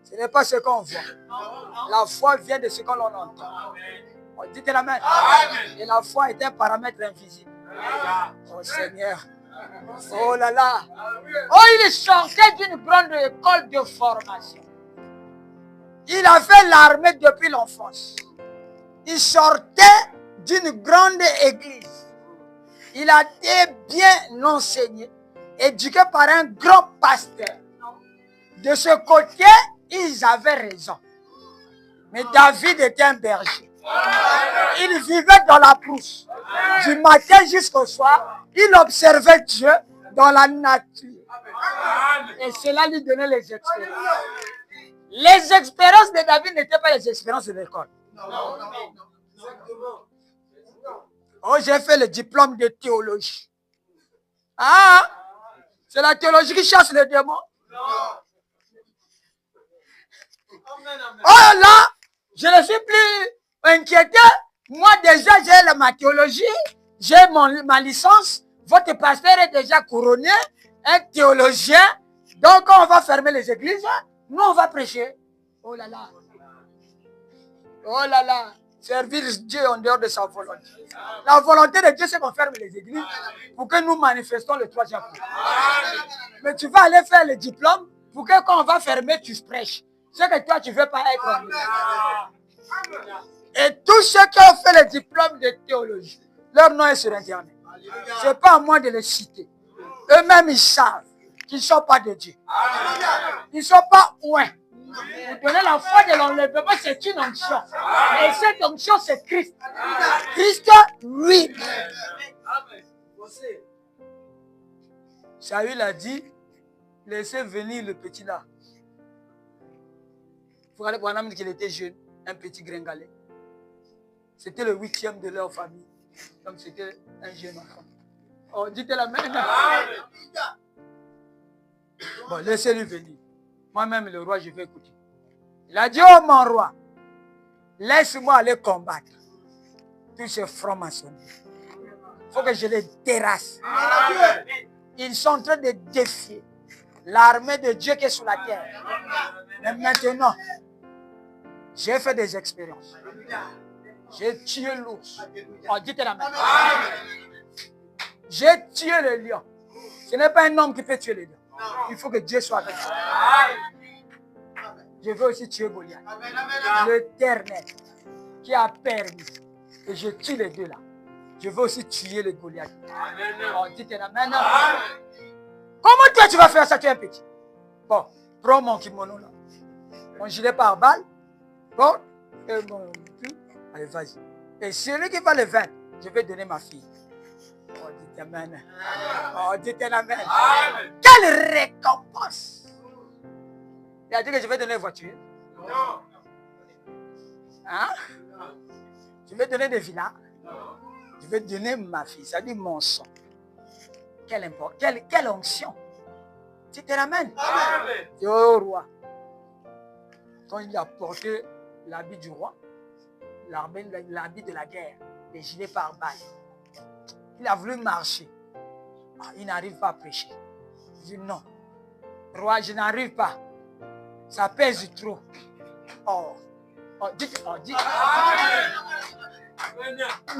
Ce n'est pas ce qu'on voit. La foi vient de ce que l'on entend. On dit un amen. Et la foi est un paramètre invisible. Oh Seigneur. Oh là là. Oh, il sortait d'une grande école de formation. Il a fait l'armée depuis l'enfance. Il sortait d'une grande église. Il a été bien enseigné, éduqué par un grand pasteur. De ce côté, ils avaient raison. Mais David était un berger. Il vivait dans la brousse. Du matin jusqu'au soir, il observait Dieu dans la nature. Et cela lui donnait les expériences. Les expériences de David n'étaient pas les expériences de l'école. Oh, j'ai fait le diplôme de théologie. Ah, c'est la théologie qui chasse les démons. Oh là, je ne suis plus inquiété. Moi déjà, j'ai ma théologie, j'ai ma licence. Votre pasteur est déjà couronné, un théologien. Donc, quand on va fermer les églises, nous, on va prêcher. Oh là là. Oh là là. Servir Dieu en dehors de sa volonté. La volonté de Dieu, c'est qu'on ferme les églises pour que nous manifestons le troisième jour. Mais tu vas aller faire le diplôme pour que quand on va fermer, tu prêches. C'est que toi, tu ne veux pas être en ligne. Et tous ceux qui ont fait le diplôme de théologie, leur nom est sur Internet. Ce n'est pas à moi de les citer. Eux-mêmes, ils savent qu'ils ne sont pas de Dieu. Ils ne sont pas ouins. Vous donnez la foi de l'enlèvement, c'est une onction. Et cette onction, c'est Christ. Christ, oui. Saül a dit, laissez venir le petit là. Vous regardez, pour un homme qu'il était jeune, un petit gringalet. C'était le 8e de leur famille. Donc c'était un jeune enfant. Oh, dites la main. Bon, laissez-lui venir. Moi-même, le roi, je vais écouter. Il a dit, oh mon roi, laisse-moi aller combattre tous ces francs-maçons. Il faut que je les terrasse. Ils sont en train de défier l'armée de Dieu qui est sur la terre. Mais maintenant, j'ai fait des expériences. J'ai tué l'ours. Oh, dites la main. J'ai tué le lion. Ce n'est pas un homme qui peut tuer le lion. Il faut que Dieu soit avec toi. Je veux aussi tuer Goliath. L'Éternel qui a permis que je tue les deux là. Je veux aussi tuer le Goliath. Oh, dites la main. Comment toi tu vas faire ça, tu es un petit? Bon, prends mon kimono là. Mon gilet par balle. Bon, et mon... Allez, vas-y. Et celui qui va le vaincre, je vais donner ma fille. Oh, dites amen. Oh, dites amen. Quelle récompense! Il a dit que je vais donner une voiture. Non. Hein? Je vais donner des villas. Je vais donner ma fille. Ça dit mon sang. Quelle onction. Tu te ramènes. Et au roi. Quand il a porté l'habit du roi, l'habit de la guerre, les gilets par balle, il a voulu marcher. Il n'arrive pas à prêcher. Il dit non. Roi, je n'arrive pas. Ça pèse trop. Oh, dites.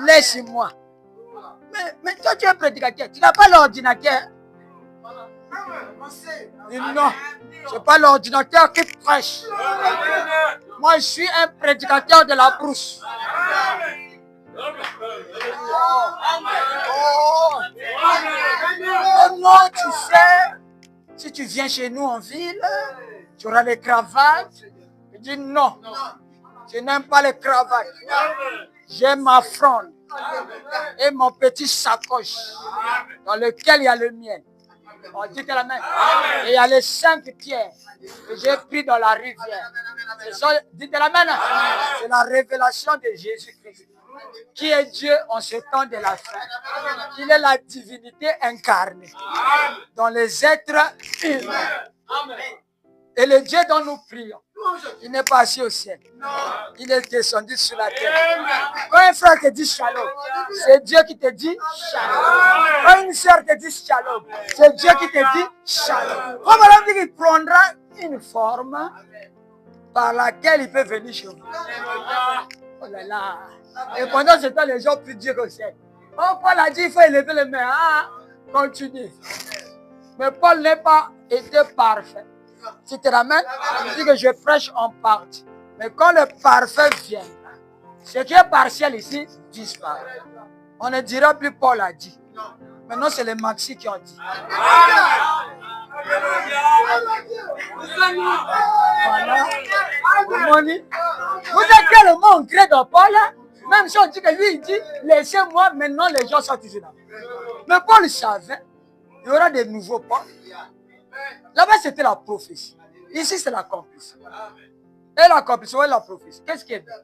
Laisse-moi. Mais toi, tu es prédicateur. Tu n'as pas l'ordinateur. Non, ce n'est pas l'ordinateur qui prêche. Moi, je suis un prédicateur de la brousse. Oh non, tu sais, si tu viens chez nous en ville, tu auras les cravates. Je dis non, je n'aime pas les cravates. J'aime ma fronde et mon petit sacoche dans lequel il y a le miel. Oh, dites la main. Et il y a les 5 pierres que j'ai pris dans la rivière. Dites la main. C'est la révélation de Jésus-Christ, qui est Dieu en ce temps de la fin. Il est la divinité incarnée dans les êtres humains. Et le Dieu dont nous prions, il n'est pas assis au ciel. Il est descendu sur la terre. Quand un frère te dit shalom, c'est Dieu qui te dit shalom. Quand une soeur te dit shalom, c'est Dieu qui te dit shalom. Comme on dit qu'il prendra une forme par laquelle il peut venir chez vous. Oh là là. Et pendant ce temps, les gens prient Dieu au ciel. Oh, Paul a dit il faut élever les mains. Ah, continue. Mais Paul n'est pas été parfait. Tu te ramènes, je dis que je prêche en partie. Mais quand le parfait vient, ce qui est partiel ici disparaît. On ne dira plus Paul a dit. Maintenant, c'est les maxis qui ont dit. Voilà. Vous êtes tellement ancré dans Paul, même si on dit que lui, il dit, laissez-moi, maintenant les gens sont toujours là. Mais Paul savait, il y aura des nouveaux Paul. Là-bas, c'était la prophétie. Ici, c'est l'accomplissement. Et l'accomplissement et la prophétie. Qu'est-ce qui est bien?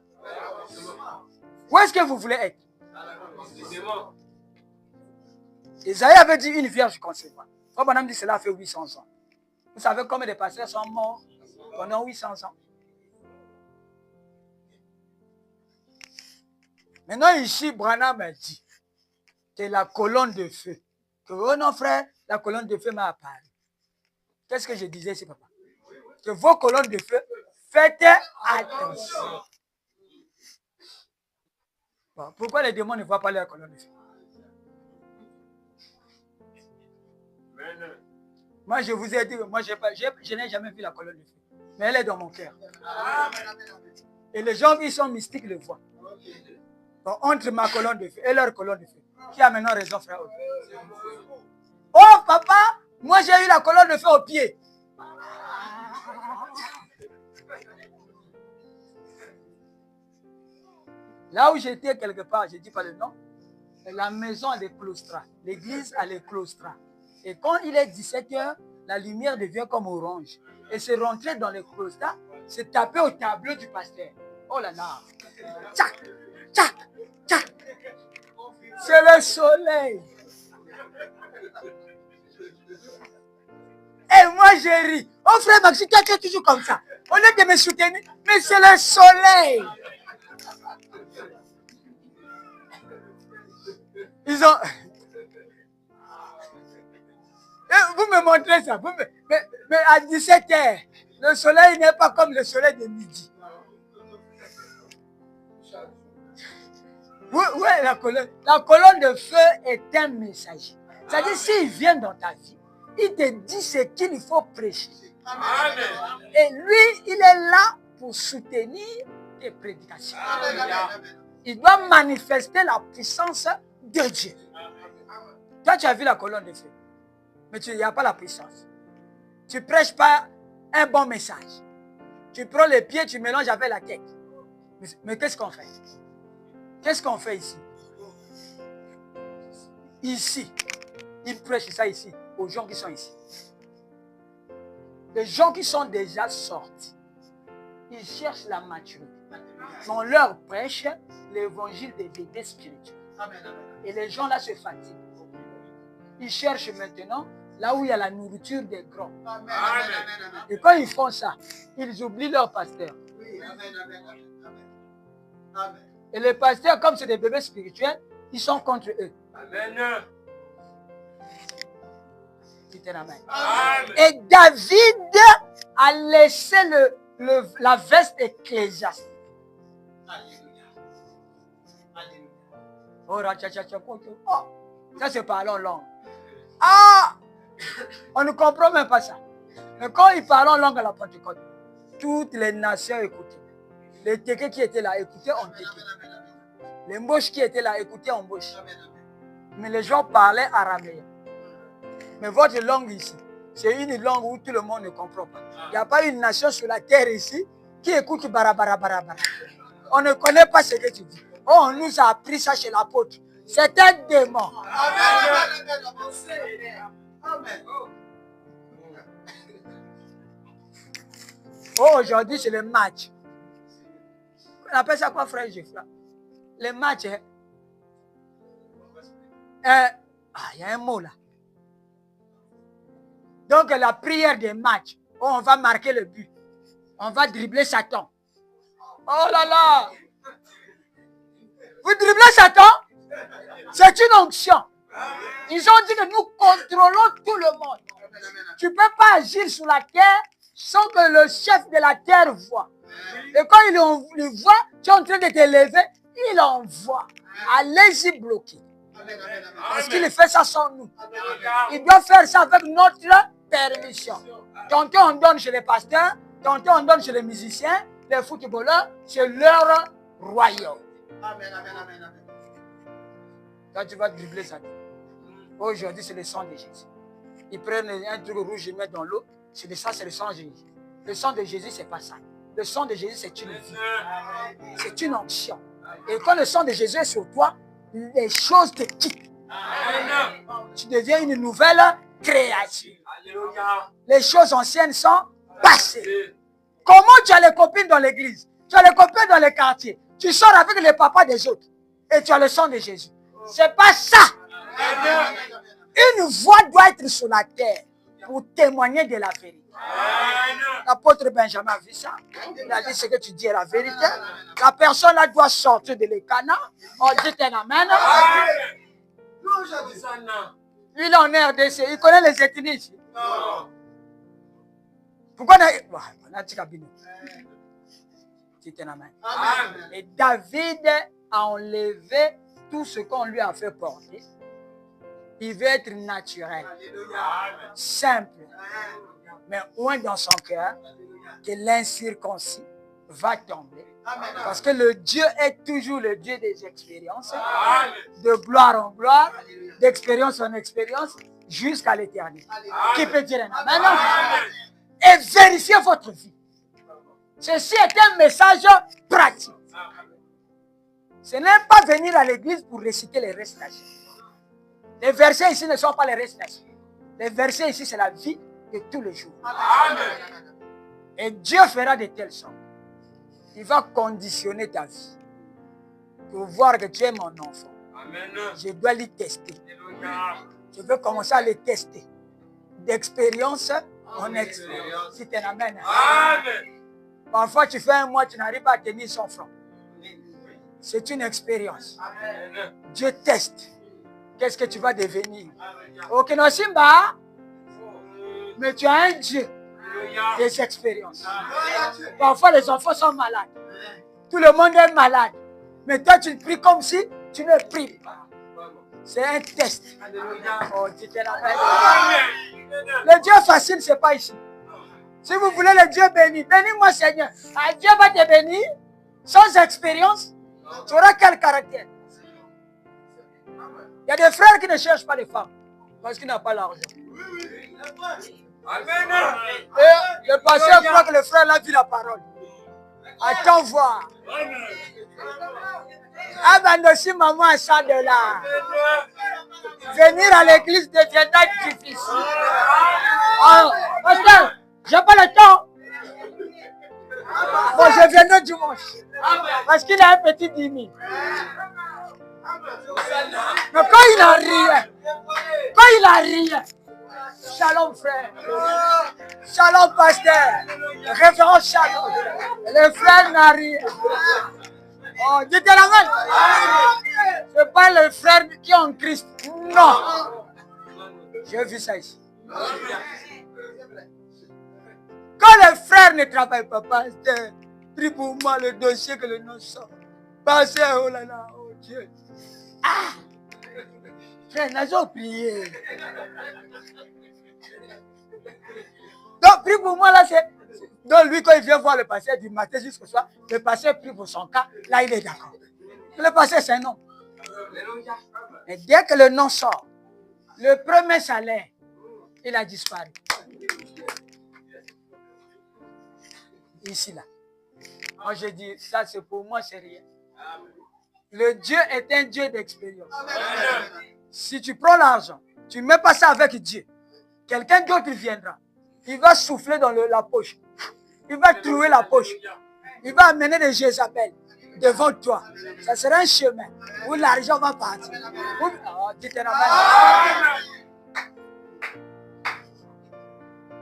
Où est-ce que vous voulez être? Isaïe avait dit une vierge concevable. Quand madame dit cela fait 800 ans. Vous savez combien de pasteurs sont morts pendant 800 ans? Maintenant, ici, Branham a dit que la colonne de feu. Que, oh non, frère, la colonne de feu m'a apparu. Qu'est-ce que je disais ici, papa? Que vos colonnes de feu, faites attention. Bon, pourquoi les démons ne voient pas la colonne de feu? Moi, je vous ai dit, moi, je n'ai jamais vu la colonne de feu. Mais elle est dans mon cœur. Et les gens qui sont mystiques le voient. Donc, entre ma colonne de feu et leur colonne de feu, qui a maintenant raison, frère? Oh, papa, moi, j'ai eu la colonne de feu au pied. Là où j'étais quelque part, je ne dis pas le nom, la maison a des claustras. L'église a les claustras. Et quand il est 17h, la lumière devient comme orange. Et c'est rentré dans les claustras, c'est tapé au tableau du pasteur. Oh là là. Tchac, tchac, tchac. C'est le soleil. Et moi, j'ai ri. Oh frère Maxi, toi, tu es toujours comme ça. Au lieu de me soutenir, mais c'est le soleil. Ils ont... Vous me montrez ça. Mais à 17h, le soleil n'est pas comme le soleil de midi. Ouais, la colonne de feu est un messager. C'est-à-dire, s'il vient dans ta vie, il te dit ce qu'il faut prêcher. Amen. Et lui, il est là pour soutenir tes prédications. Amen. Il doit manifester la puissance de Dieu. Toi, tu as vu la colonne de feu, mais il n'y a pas la puissance. Tu ne prêches pas un bon message. Tu prends les pieds, tu mélanges avec la tête. Mais qu'est-ce qu'on fait? Qu'est-ce qu'on fait ici? Ici, il prêche ça ici, aux gens qui sont ici. Les gens qui sont déjà sortis, ils cherchent la maturité. On leur prêche l'évangile des bébés spirituels. Et les gens là se fatiguent. Ils cherchent maintenant là où il y a la nourriture des grands. Et quand ils font ça, ils oublient leur pasteur. Et les pasteurs, comme c'est des bébés spirituels, ils sont contre eux. Amen. Et David a laissé la veste ecclésiastique. Oh, ça c'est parlant langue. Ah! On ne comprend même pas ça. Mais quand ils parlent en langue à la Pentecôte, toutes les nations écoutaient. Les Téké qui étaient là écoutaient en Téké. Les Mboches qui étaient là écoutaient en Mboche. Mais les gens parlaient araméen. Mais votre langue ici, c'est une langue où tout le monde ne comprend pas. Il n'y a pas une nation sur la terre ici qui écoute barabara. On ne connaît pas ce que tu dis. Oh, on nous a appris ça chez l'apôtre. C'est un démon. Amen. Oh, aujourd'hui, c'est le match. On appelle ça quoi, frère Gifra? Les matchs. Il y a un mot là. Donc, la prière des matchs. Oh, on va marquer le but. On va dribbler Satan. Oh là là! Vous dribblez Satan? C'est une onction. Ils ont dit que nous contrôlons tout le monde. Tu ne peux pas agir sur la terre sans que le chef de la terre voit. Et quand il voit, tu es en train de te lever, il envoie. Allez-y bloquer. Parce qu'il fait ça sans nous. Il doit faire ça avec notre permission. Tantôt on donne chez les pasteurs, tantôt on donne chez les musiciens, les footballeurs, c'est leur royaume. Amen. Quand tu vas dribbler ça, aujourd'hui c'est le sang de Jésus. Ils prennent un truc rouge, ils mettent dans l'eau. Ça, c'est le sang de Jésus. Le sang de Jésus, c'est pas ça. Le sang de Jésus, c'est une vie. C'est une onction. Et quand le sang de Jésus est sur toi, les choses te quittent. Tu deviens une nouvelle créature. Les choses anciennes sont passées. Comment tu as les copines dans l'église? Tu as les copains dans les quartiers. Tu sors avec les papas des autres. Et tu as le sang de Jésus. C'est pas ça. Une voix doit être sur la terre pour témoigner de la vérité. L'apôtre Benjamin a vu ça. Il a dit ce que tu dis est la vérité. La personne là doit sortir de l'écana. On dit un amen. Lui, il est en RDC. Il connaît les ethnies ici. Pourquoi on a dit cabinet? Dit un amen. Et David a enlevé tout ce qu'on lui a fait porter. Il veut être naturel, simple, mais loin dans son cœur que l'incirconcis va tomber. Parce que le Dieu est toujours le Dieu des expériences, de gloire en gloire, d'expérience en expérience, jusqu'à l'éternité. Qui peut dire un amen? Et vérifiez votre vie. Ceci est un message pratique. Ce n'est pas venir à l'église pour réciter les récitations. Les versets ici ne sont pas les récitations. Les versets ici, c'est la vie de tous les jours. Amen. Et Dieu fera de telles sortes. Il va conditionner ta vie pour voir que tu es mon enfant. Amen. Je dois les tester. Je veux commencer à les tester. D'expérience en expérience. Si tu es amen. Amen. Parfois, tu fais un mois, tu n'arrives pas à tenir 100 francs. C'est une expérience. Amen. Dieu teste. Qu'est-ce que tu vas devenir? Ok, non, Simba. Mais tu as un Dieu des expériences. Parfois, les enfants sont malades. Tout le monde est malade. Mais toi, tu pries comme si tu ne pries pas. C'est un test. Oh, le Dieu facile, ce n'est pas ici. Si vous voulez le Dieu béni, bénis-moi, Seigneur. Ah, Dieu va te bénir sans expérience. Tu auras quel caractère? Il y a des frères qui ne cherchent pas les femmes parce qu'ils n'ont pas l'argent. Amen. Et le pasteur croit que le frère a vu la parole. Attends voir. Ah ben si maman a ça de là. Venir à l'église deviendra difficile. Ah, pasteur, j'ai pas le temps. Bon, je viendrai dimanche. Parce qu'il a un petit 10 000. Mais quand il a rien, shalom frère, shalom pasteur, référence shalom, le frère n'a rien. Oh, dites la main. Ce n'est pas le frère qui est en Christ. Non. J'ai vu ça ici. Quand le frère ne travaille pas, pasteur, prie pour moi le dossier que le nom sort. Pasteur, oh là là, oh Dieu. Ah! Frère, n'a pas prié. Donc, prie pour moi là, c'est. Donc, lui, quand il vient voir le pasteur du matin jusqu'au soir, le pasteur prie pour son cas, là, il est d'accord. Le pasteur, c'est un nom. Et dès que le nom sort, le premier salaire, il a disparu. Ici, là. Moi, je dis, ça, c'est pour moi, c'est rien. Le Dieu est un Dieu d'expérience. Si tu prends l'argent, tu ne mets pas ça avec Dieu. Quelqu'un d'autre viendra. Il va souffler dans la poche. Il va trouver la poche. Il va amener des Jézabel devant toi. Ça sera un chemin où l'argent va partir.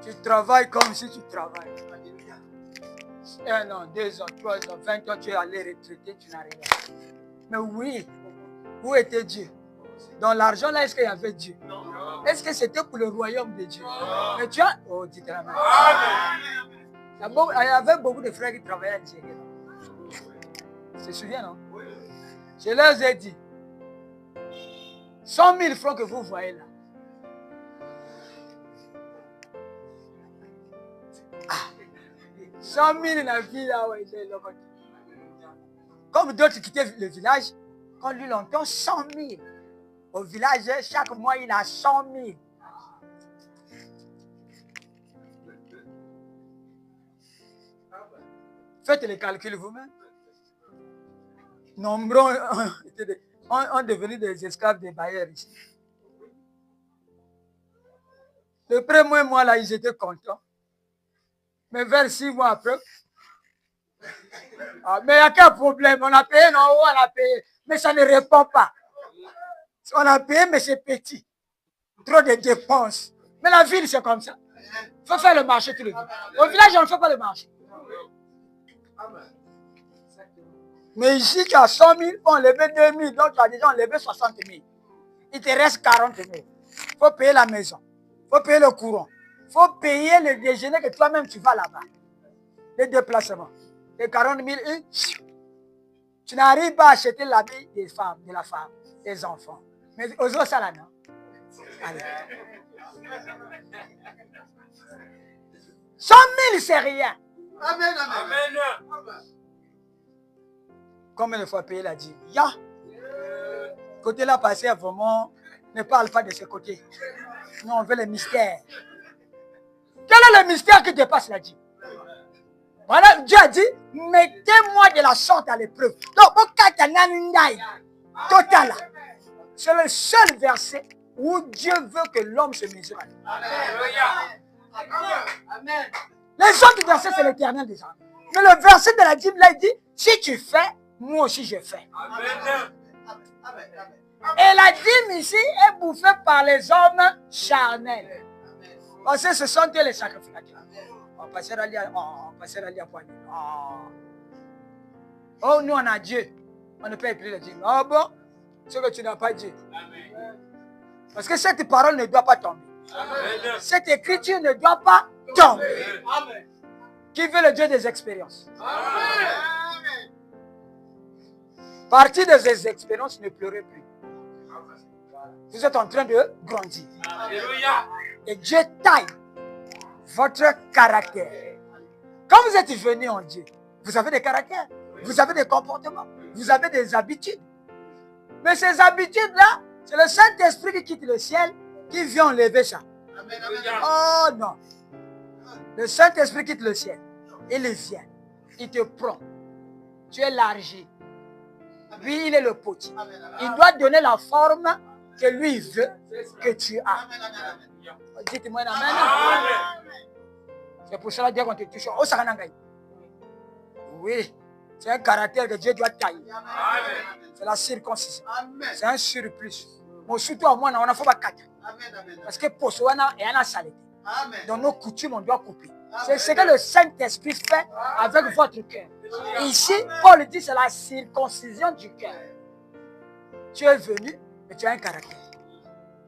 Tu travailles comme si tu travailles. 1 an, 2 ans, 3 ans, 20 ans, tu es allé retraiter, tu n'as rien. Mais oui, où était Dieu? Dans l'argent, là, est-ce qu'il y avait Dieu? Est-ce que c'était pour le royaume de Dieu? Mais tu as... Oh, dis-toi la main. Il y avait beaucoup de frères qui travaillaient à Nigeria. Tu te souviens, non? Je leur ai dit, 100 000 francs que vous voyez là. Ah, 100 000 la vie là, ouais, comme d'autres quittaient le village, quand lui l'entend, 100 000. Au village, chaque mois, il a 100 000. Faites les calculs vous-même. Nombreux ont devenu des esclaves des bailleurs ici. Le premier mois, là, ils étaient contents. Mais vers 6 mois après, mais il n'y a qu'un problème. On a payé, non, on a payé. Mais ça ne répond pas. On a payé, mais c'est petit. Trop de dépenses. Mais la ville, c'est comme ça. Il faut faire le marché tous les jours. Au village, on ne fait pas le marché. Mais ici, tu as 100 000, on enlevé 2 000, donc tu as déjà enlevé 60 000. Il te reste 40 000. Il faut payer la maison. Il faut payer le courant. Il faut payer le déjeuner que toi-même tu vas là-bas. Les déplacements. Les 40 000, tu n'arrives pas à acheter l'habit des femmes, de la femme, des enfants. Mais aux autres, ça là, non? Allez. 100 000, c'est rien. Amen, amen. Combien de fois payer la dîme? Ya. Côté là, passé, vraiment, ne parle pas de ce côté. Nous, on veut le mystère. Quel est le mystère qui dépasse la dîme? Voilà, Dieu a dit, mettez-moi de la sorte à l'épreuve. Donc, total. C'est le seul verset où Dieu veut que l'homme se mesure. Amen. Les autres versets, c'est l'éternel des hommes. Mais le verset de la dîme, là, il dit, si tu fais, moi aussi je fais. Et la dîme ici est bouffée par les hommes charnels. Parce que ce sont eux les sacrificateurs. On passera à lire poignet. Oh, nous on a Dieu. On ne paye plus le dîme. Oh bon, ce que tu n'as pas Dieu. Parce que cette parole ne doit pas tomber. Amen. Cette écriture ne doit pas tomber. Amen. Qui veut le Dieu des expériences? Amen. Partie de ces expériences, ne pleurez plus. Vous êtes en train de grandir. Alléluia. Et Dieu taille votre caractère. Quand vous êtes venu en Dieu, vous avez des caractères, vous avez des comportements, vous avez des habitudes. Mais ces habitudes-là, c'est le Saint-Esprit qui quitte le ciel, qui vient enlever ça. Amen, amen. Oh non. Le Saint-Esprit quitte le ciel. Il vient. Il te prend. Tu es l'argile. Lui, il est le potier. Il doit donner la forme que lui veut que tu as. Dites-moi amen. C'est pour cela qu'on te touche. Oui. C'est un caractère que Dieu doit tailler. C'est la circoncision. C'est un surplus. Mais surtout, moi, on a fait pas parce que pour soi, il y a une saleté. Dans nos coutumes, on doit couper. C'est ce que le Saint-Esprit fait avec votre cœur. Ici, Paul dit c'est la circoncision du cœur. Tu es venu, mais tu as un caractère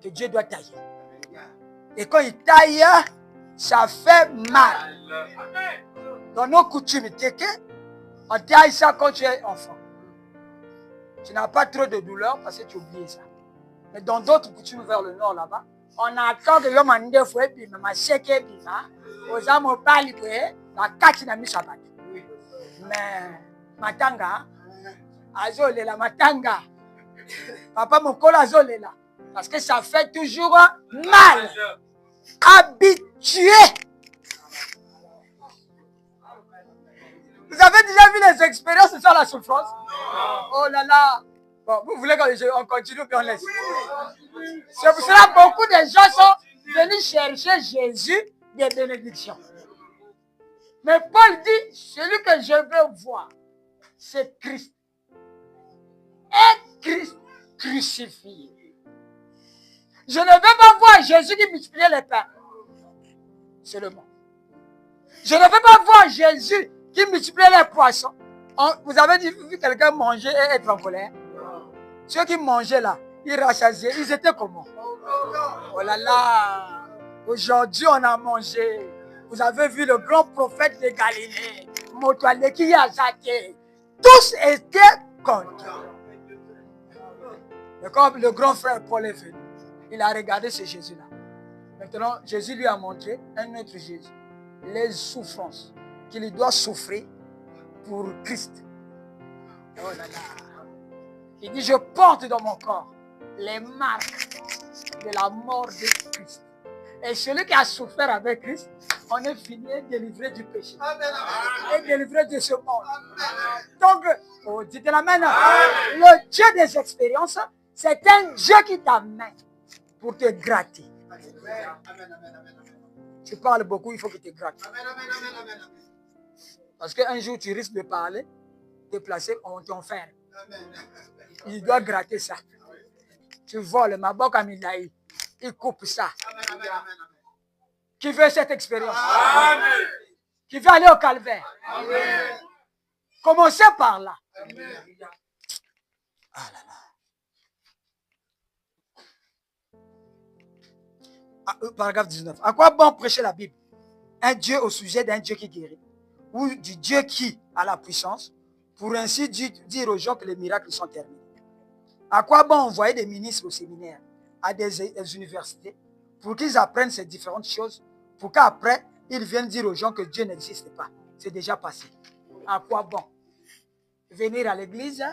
que Dieu doit tailler. Et quand il taille, ça fait mal. Dans nos coutumes, on taille ça quand tu es enfant. Tu n'as pas trop de douleur parce que tu oublies ça. Mais dans d'autres coutumes vers le nord là-bas, on attend que l'homme en deux fois, puis ma chèque, aux âmes au palais, la carte n'a mis sa batte. Mais, matanga, azole la matanga. Papa mon col azole là. Parce que ça fait toujours mal. Habitué. Vous avez déjà vu les expériences sur la souffrance? Oh là là. Bon, vous voulez qu'on continue puis on laisse. C'est pour cela que beaucoup de gens sont venus chercher Jésus des bénédictions. Mais Paul dit, celui que je veux voir, c'est Christ. Et Christ crucifié. Je ne veux pas voir Jésus qui multipliait les pains. Seulement. Je ne veux pas voir Jésus qui multipliait les poissons. Vous avez vu quelqu'un manger et être en colère? Ceux qui mangeaient là, ils rassasiaient, ils étaient comment? Oh là là! Aujourd'hui, on a mangé. Vous avez vu le grand prophète de Galilée, Motoalé qui a zaté. Tous étaient contents. Et comme le grand frère Paul est venu, il a regardé ce Jésus-là. Maintenant, Jésus lui a montré un autre Jésus. Les souffrances qu'il doit souffrir pour Christ. Oh là là! Il dit, je porte dans mon corps les marques de la mort de Christ. Et celui qui a souffert avec Christ, on est fini et délivré du péché. Et délivré de ce monde. Donc, oh, dites l'amen. Le Dieu des expériences, c'est un Dieu qui t'amène pour te gratter. Tu parles beaucoup, il faut qu'il te gratte. Parce qu'un jour, tu risques de parler, te placer, on t'enferme. Il doit gratter ça. Tu voles, ma boque à Milaï. Il coupe ça. Qui veut cette expérience? Amen. Qui veut aller au calvaire? Amen. Commencez par là. Amen. Ah là là. Paragraphe 19. À quoi bon prêcher la Bible? Un Dieu au sujet d'un Dieu qui guérit, ou du Dieu qui a la puissance, pour ainsi dire aux gens que les miracles sont terminés. À quoi bon envoyer des ministres au séminaire, à des universités, pour qu'ils apprennent ces différentes choses, pour qu'après, ils viennent dire aux gens que Dieu n'existe pas. C'est déjà passé. À quoi bon venir à l'église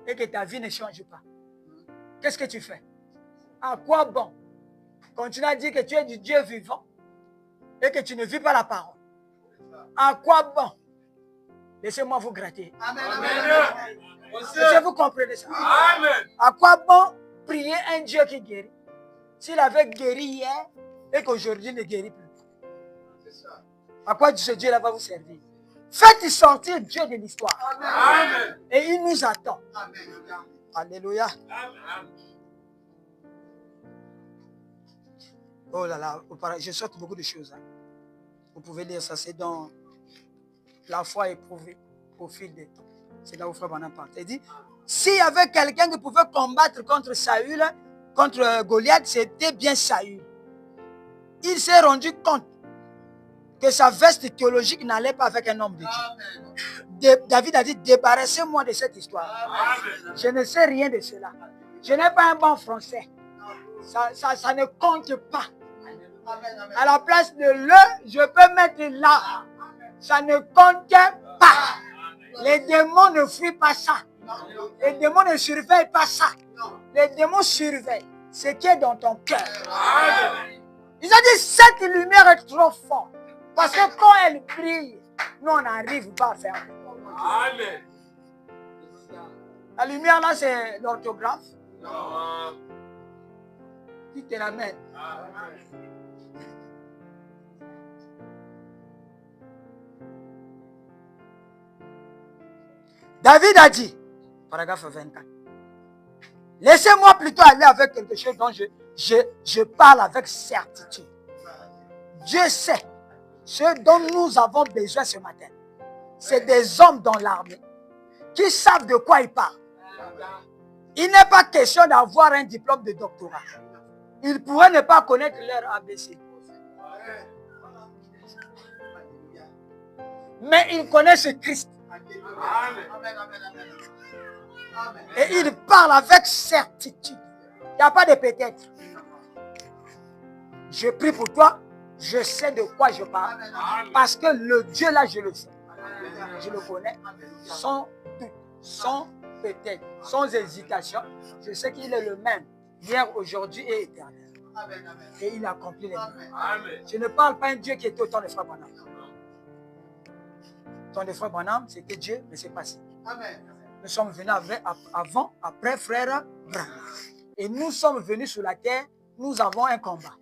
et que ta vie ne change pas? Qu'est-ce que tu fais? À quoi bon continuer à dire que tu es du Dieu vivant et que tu ne vis pas la parole? À quoi bon? Laissez-moi vous gratter. Amen. Est-ce que vous comprenez ça? Amen. À quoi bon prier un Dieu qui guérit s'il avait guéri hier et qu'aujourd'hui ne guérit plus? À quoi ce Dieu-là va vous servir? Faites sortir Dieu de l'histoire. Amen. Et il nous attend. Amen. Alléluia. Amen. Oh là là, je saute beaucoup de choses. Hein. Vous pouvez lire ça, c'est dans La foi éprouvée au fil des temps. C'est là où Frère Branham parle. Il dit, s'il y avait quelqu'un qui pouvait combattre contre Saül, contre Goliath, c'était bien Saül. Il s'est rendu compte que sa veste théologique n'allait pas avec un homme de Dieu. David a dit, débarrassez-moi de cette histoire. Amen. Je ne sais rien de cela. Je n'ai pas un bon français. Ça ne compte pas. À la place de le, je peux mettre là. Ça ne compte pas. Les démons ne fuient pas ça. Les démons ne surveillent pas ça. Les démons surveillent ce qui est dans ton cœur. Ils ont dit, cette lumière est trop forte. Parce que quand elle brille, nous on n'arrive pas à faire. Amen. La lumière là, c'est l'orthographe. Tu te l'amènes. David a dit, paragraphe 24, laissez-moi plutôt aller avec quelque chose dont je parle avec certitude. Dieu sait ce dont nous avons besoin ce matin. C'est des hommes dans l'armée qui savent de quoi ils parlent. Il n'est pas question d'avoir un diplôme de doctorat. Ils pourraient ne pas connaître leur ABC. Mais ils connaissent Christ. Et ils parlent avec certitude. Il n'y a pas de peut-être. Je prie pour toi. Je sais de quoi je parle. Parce que le Dieu là, je le sais. Je le connais. Sans doute, sans peut-être, sans hésitation. Je sais qu'il est le même. Hier, aujourd'hui et éternel. Et il accomplit les miracles. Je ne parle pas d'un Dieu qui était au temps de Frère Branham. Le temps de Frère Branham, c'était Dieu, mais c'est passé. Nous sommes venus avant, après Frère Branham. Et nous sommes venus sur la terre, nous avons un combat.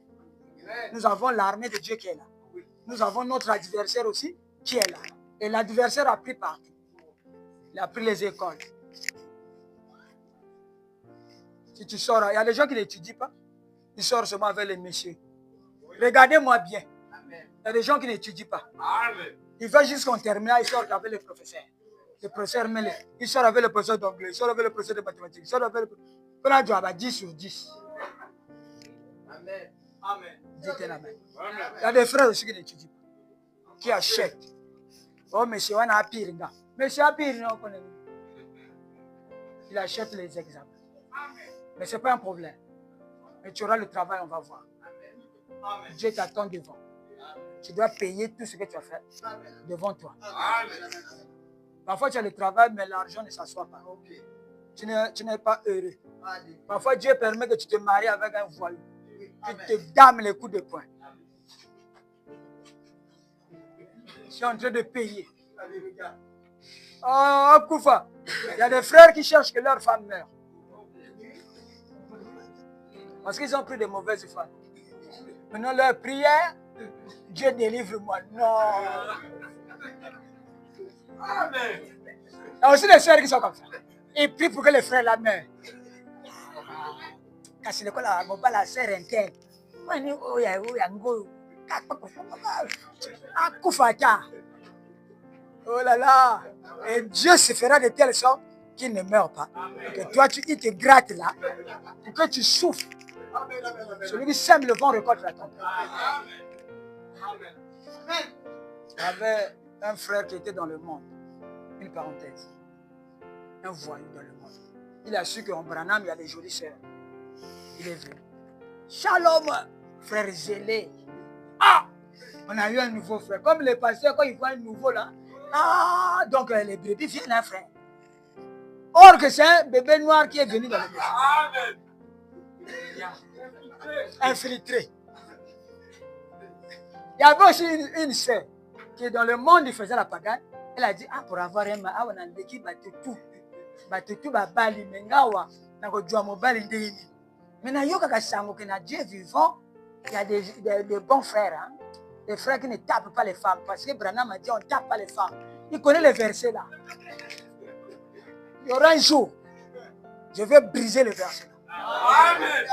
Nous avons l'armée de Dieu qui est là. Nous avons notre adversaire aussi qui est là. Et l'adversaire a pris partout. Il a pris les écoles. Si tu sors, il y a des gens qui n'étudient pas. Ils sortent seulement avec les messieurs. Regardez-moi bien. Il y a des gens qui n'étudient pas. Ils veulent juste qu'on termine, ils sortent avec les professeurs. Le professeur mêlé. Ils sortent avec le professeur d'anglais. Ils sortent avec le professeur de mathématiques. Ils sortent avec le professeur de 10 sur 10. Amen. Amen. Dites amen. Il y a des frères aussi qui n'étudient pas. Qui achètent. Oh, monsieur, on a pire. Monsieur a pire, non, il achète les examens. Mais ce n'est pas un problème. Mais tu auras le travail, on va voir. Amen. Dieu t'attend devant. Tu dois payer tout ce que tu as fait devant toi. Amen. Parfois, tu as le travail, mais l'argent ne s'assoit pas. Tu n'es pas heureux. Parfois, Dieu permet que tu te maries avec un voyou. qui te dame les coups de poing. Je suis en train de payer. Oh, Koufa, il y a des frères qui cherchent que leur femme meure. Parce qu'ils ont pris de mauvaises femmes. Maintenant, leur prière, Dieu délivre-moi. Non. Amen. Il y a aussi des frères qui sont comme ça. Ils prient pour que les frères la meurent. Kasi le kola ngoba la sœur interne. Mani oya ngo. Akufata. Oh là là. Et Dieu se fera de telle sorte qu'il ne meurt pas. Que toi il te gratte là pour que tu souffres. Celui qui sème le vent récolte la tempête. Il y avait un frère qui était dans le monde. Une parenthèse. Un voyou dans le monde. Il a su qu'en Branham, il y a des jolies sœurs. Il est venu. Shalom, frère zélé. Ah! On a eu un nouveau frère. Comme les pasteurs, quand ils voient un nouveau là. Ah! Donc les bébés viennent, hein, frère. Or que c'est un bébé noir qui est venu dans le maison. Infiltré. Il y avait aussi une sœur qui dans le monde, il faisait la pagane. Elle a dit, ah, pour avoir un mari, on a l'équipe Batutu. Batutu, Babali, Mengawa, Nagodjua Mobali, Ndéini. Maintenant, il y a Dieu vivant, il y a des bons frères. Hein? Des frères qui ne tapent pas les femmes. Parce que Branham a dit, on ne tape pas les femmes. Il connaît les versets là. Il y aura un jour, je vais briser le verset là. Amen.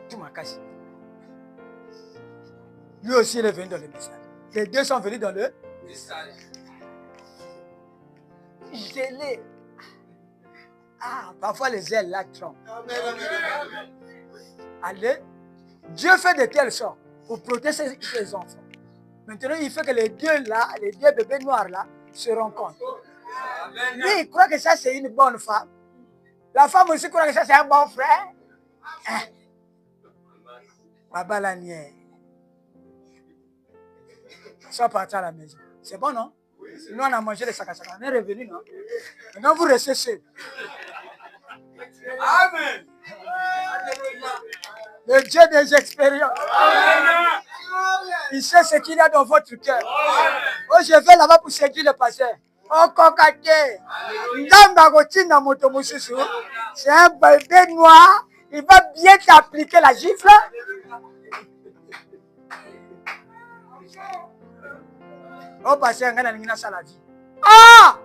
Tout m'a cassé. Lui aussi, il est venu dans le message. Les deux sont venus dans le message. Gelé. Ah, parfois les ailes là trompent. Allez, Dieu fait de telle sorte pour protéger ses enfants. Maintenant, il fait que les deux là, les deux bébés noirs là, se rencontrent. Lui, il croit que ça c'est une bonne femme. La femme aussi croit que ça c'est un bon frère. Baba Lanier. Ils sont partis à la maison. C'est bon, non? Nous, on a mangé les sakasaka. On est revenu, non? Maintenant, vous restez seuls. Amen. Le Dieu des expériences. Il sait ce qu'il y a dans votre cœur. Oh, je vais là-bas pour séduire le pasteur. Oh, kokate. C'est un bébé noir. Il va bien t'appliquer la gifle. Oh, pasteur, on a ça la vie. Ah!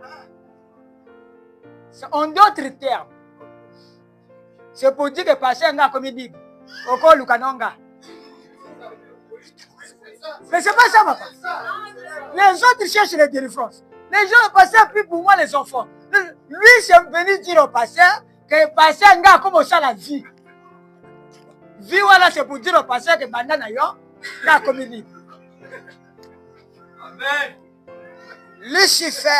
En d'autres termes, c'est pour dire que pasteur a commis Bible. Oko Lukanonga. Mais c'est pas ça, papa. Les autres cherchent les délivrances. Les gens, le pasteur prie pour moi, les enfants. Lui, c'est venu dire au pasteur que le pasteur a commencé la vie. Vie, voilà, c'est pour dire au pasteur que Bandana a commis Bible. Amen. Lucifer,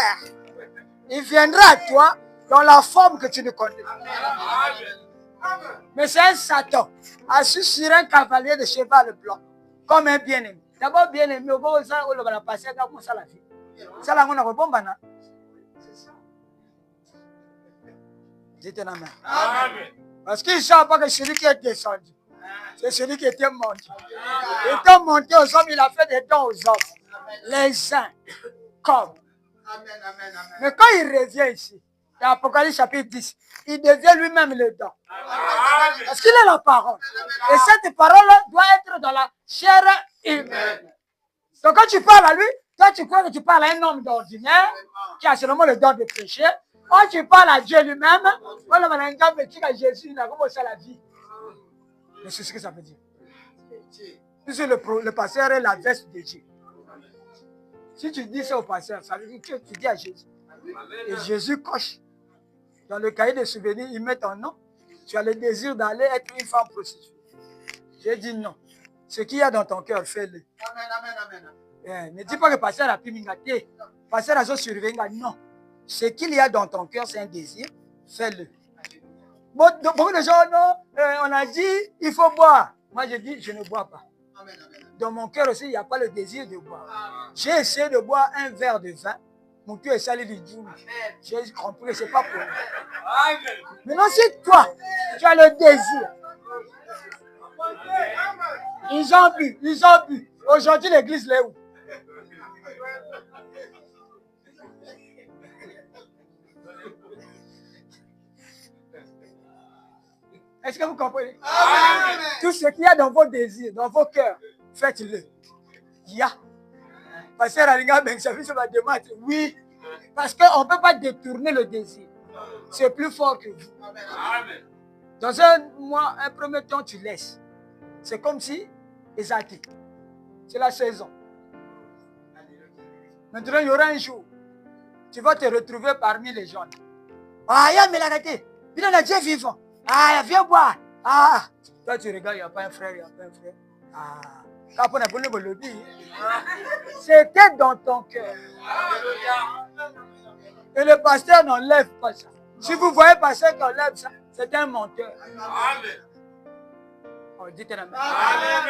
il viendra à toi dans la forme que tu ne connais. Amen. Mais c'est un Satan, assis sur un cavalier de cheval blanc, comme un bien-aimé. D'abord, bien-aimé, au bout de ça, on va passer comme ça la vie. Ça, là, on a rebomba. Dites la main. Amen. Parce qu'ils ne savent pas que celui qui est descendu, c'est celui qui était monté. Étant monté aux hommes, il a fait des dons aux hommes. Les uns comme. Amen, amen, amen. Mais quand il revient ici, dans Apocalypse chapitre 10, il devient lui-même le don. Parce qu'il est la parole. Et cette parole doit être dans la chair humaine. Donc quand tu parles à lui, toi tu crois que tu parles à un homme d'ordinaire qui a seulement le don de prêcher. Quand tu parles à Dieu lui-même, voilà, on a un gars qui a Jésus, il a commencé la vie. Mais c'est ce que ça veut dire. Puisque le pasteur est la veste de Dieu. Si tu dis ça au pasteur, ça veut dire que tu dis à Jésus. Et Jésus coche. Dans le cahier de souvenirs, il met ton nom. Tu as le désir d'aller être une femme prostituée. J'ai dit non. Ce qu'il y a dans ton cœur, fais-le. Amen, amen, amen. Ne dis pas que pasteur a pu m'ingater. Pasteur a surveillé. Non. Ce qu'il y a dans ton cœur, c'est un désir. Fais-le. Beaucoup de gens, non, on a dit, il faut boire. Moi, je dis, je ne bois pas. Amen, amen. Dans mon cœur aussi, il n'y a pas le désir de boire. J'ai essayé de boire un verre de vin. Mon cœur est salé du Dieu. J'ai compris que ce n'est pas pour moi. Maintenant, si toi, tu as le désir, ils ont bu. Aujourd'hui, l'église l'est où? Est-ce que vous comprenez? Amen. Tout ce qu'il y a dans vos désirs, dans vos cœurs, faites-le. Ya. Pasteur Alinga Ben Service va demander. Oui. Parce qu'on ne peut pas détourner le désir. C'est plus fort que vous. Amen. Dans un premier temps, tu laisses. C'est comme si Esaïe. C'est la saison. Maintenant, il y aura un jour. Tu vas te retrouver parmi les gens. Ah, il y a Mélanité. Il y a Dieu vivant. Ah, viens boire. Ah, toi tu regardes, il n'y a pas un frère, il n'y a pas un frère. Ah, c'était dans ton cœur. Et le pasteur n'enlève pas ça. Si vous voyez pasteur qui enlève ça, c'est un menteur. Amen. Oh, dites Amen.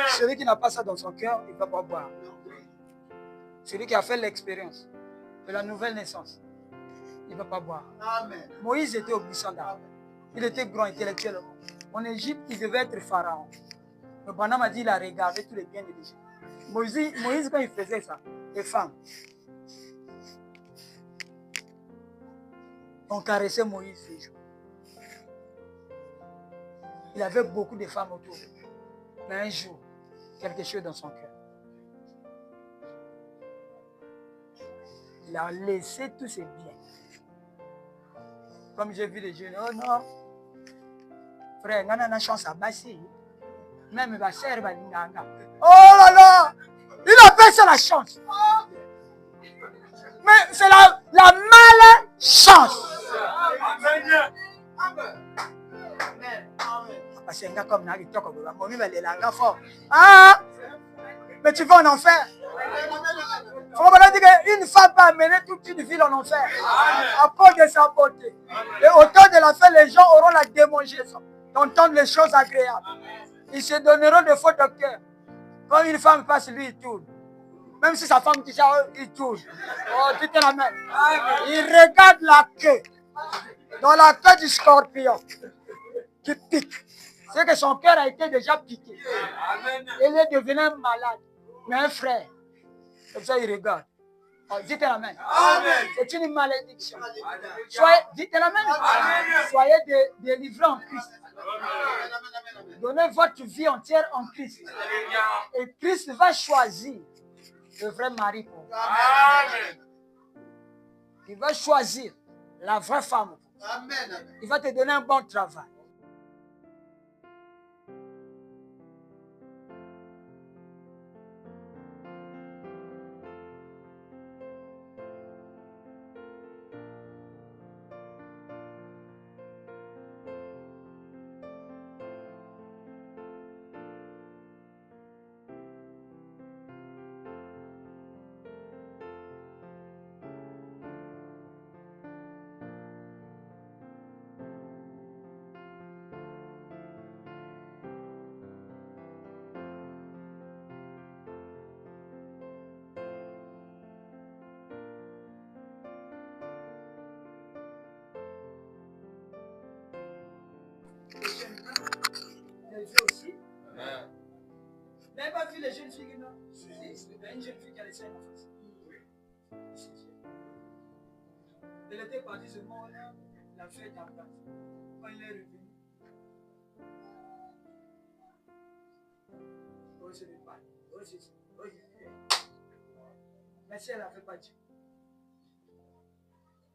Celui qui n'a pas ça dans son cœur, il ne va pas boire. Celui qui a fait l'expérience de la nouvelle naissance, il ne va pas boire. Amen. Moïse était au buisson d'arbre. Il était grand intellectuellement. En Égypte, il devait être pharaon. Le Banam a dit qu'il a regardé tous les biens de l'Égypte. Moïse, quand il faisait ça, les femmes ont caressé Moïse ce jour. Il avait beaucoup de femmes autour. Mais un jour, quelque chose dans son cœur. Il a laissé tous ses biens. Comme j'ai vu les jeunes, oh non, frère, on a une chance à passer. Même ma sœur va dire, oh là là, il appelle ça la chance. Mais c'est la malchance. Parce que comme ah, mais tu vas en enfer. Faut pas dire qu'une femme peut amener toute une ville en enfer à cause de sa beauté. Et au temps de la fin, les gens auront la démangeaison d'entendre les choses agréables. Ils se donneront de faux docteurs. Quand une femme passe, lui, il tourne. Même si sa femme dit ça, il tourne. Oh, dites la main. Il regarde la queue. Dans la queue du scorpion. Qui pique. C'est que son cœur a été déjà piqué. Il est devenu malade. Mais un frère. Comme ça, il regarde. Oh, dites la main. C'est une malédiction. Dites la main. Soyez délivrés en Christ. Donnez votre vie entière en Christ. Et Christ va choisir le vrai mari pour vous. Il va choisir la vraie femme. Il va te donner un bon travail. Les yeux aussi. Vous n'avez pas vu les jeunes filles, non? Il y a une jeune fille qui a les seins en face. Elle était partie ce moment-là, la fête en place. Quand il est revenu, oh, ce n'est pas. Oh, c'est ça. Oh, c'est ça. Mais si elle n'a fait pas Dieu,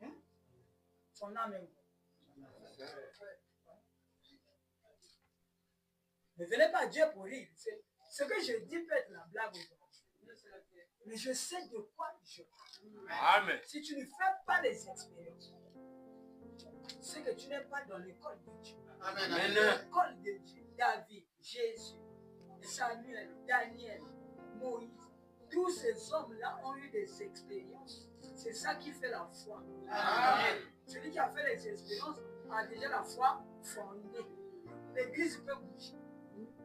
hein? Son âme est où? Ne venez pas à Dieu pour rire. Ce que je dis peut être la blague aujourd'hui. Mais je sais de quoi je parle. Amen. Si tu ne fais pas les expériences, c'est que tu n'es pas dans l'école de Dieu. Amen. L'école de Dieu. David, Jésus, Samuel, Daniel, Moïse. Tous ces hommes-là ont eu des expériences. C'est ça qui fait la foi. Amen. Celui qui a fait les expériences a déjà la foi fondée. L'église peut bouger.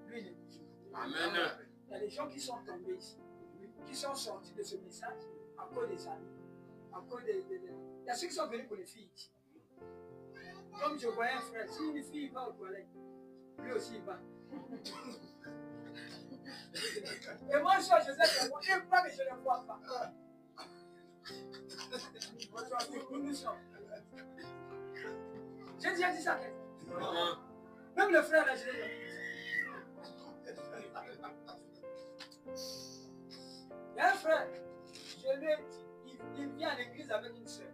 Lui, il bouge. Amen. Il y a des gens qui sont tombés ici, qui sont sortis de ce message à cause des amis, Il y a ceux qui sont venus pour les filles. Comme je voyais un frère, si une fille va aux toilettes, lui aussi il va. Et moi, je sais que moi, une fois que je ne le vois pas. J'ai déjà dit ça. Même le frère, là, je l'ai dit. Il y a un frère, je lui ai dit, il vient à l'église avec une soeur.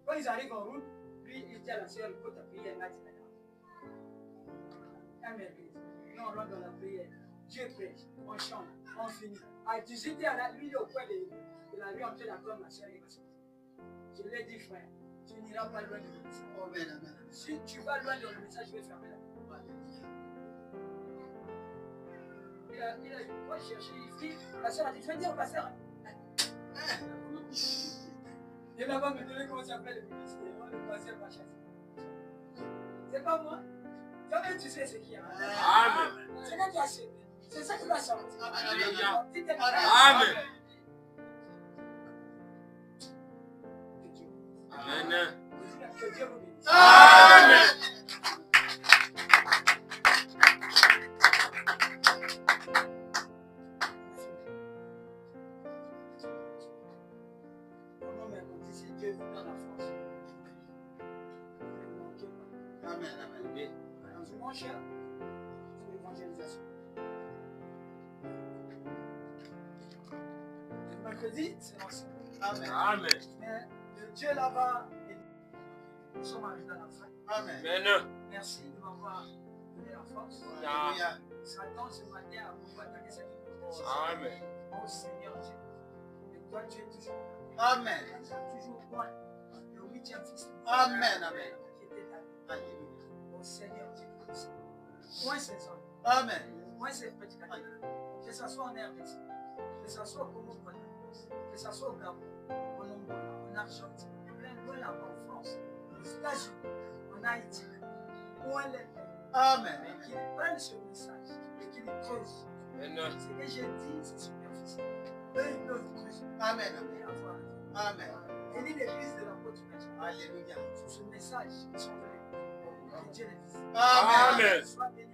Quand ils arrivent en route, lui, il dit à la soeur, il faut ta prière, elle m'a dit, elle m'église. Nous, on rentre dans la prière. Dieu prêche, on chante, on finit. À 18h, lui, il est au coin de la rue, en train d'attendre ma soeur, il va sortir. Je lui ai dit, frère, tu n'iras pas loin de mon message. Si tu vas loin de mon message, je vais fermer la porte. Il a moi, cherché, il dit, la soeur a dit, je vais dire au pasteur. Et là-bas, me donner comment s'appelle le publicité. Le pasteur va chasser. C'est pas moi. Toi-même, tu sais ce qu'il y a. Amen. C'est là que tu as acheté. C'est ça qui va sortir. Amen. Amen. Que Dieu vous bénisse. Amen. Si Dieu vous donne la force. Amen. Amen. Mon cher, c'est l'évangélisation. Le mercredi, c'est l'enseignement. Amen. Amen. Mais le Dieu là-bas, nous sommes arrivés à la fin. Amen. Amen. Merci de m'avoir donné la force. Alléluia. Satan ce matin a voulu attaquer cette église. Amen. Oh Seigneur Dieu. Et toi, tu es toujours là. Amen. Tu es toujours loin. Le 8e fils. Amen. Amen. Qui était là. Alléluia. Oh Seigneur Dieu. Moins ces hommes. Amen. Moins ces prédicateurs. Que ce soit en RDC, que ce soit au Congo, que ce soit au Gabon, en Angola, en Argentine, loin là-bas en France, aux États-Unis, en Haïti, où elle est. Amen. Mais qu'ils prennent ce message et qu'ils creusent. Amen. Ce que j'ai dit, c'est superficiel. Eux, ils peuvent creuser. Amen. Et avoir Amen. et ni l'église de l'apôtre Matthieu. Alléluia. Sur ce message, ils sont venus. Que Dieu les bénisse. Amen. Amen. Sois béni.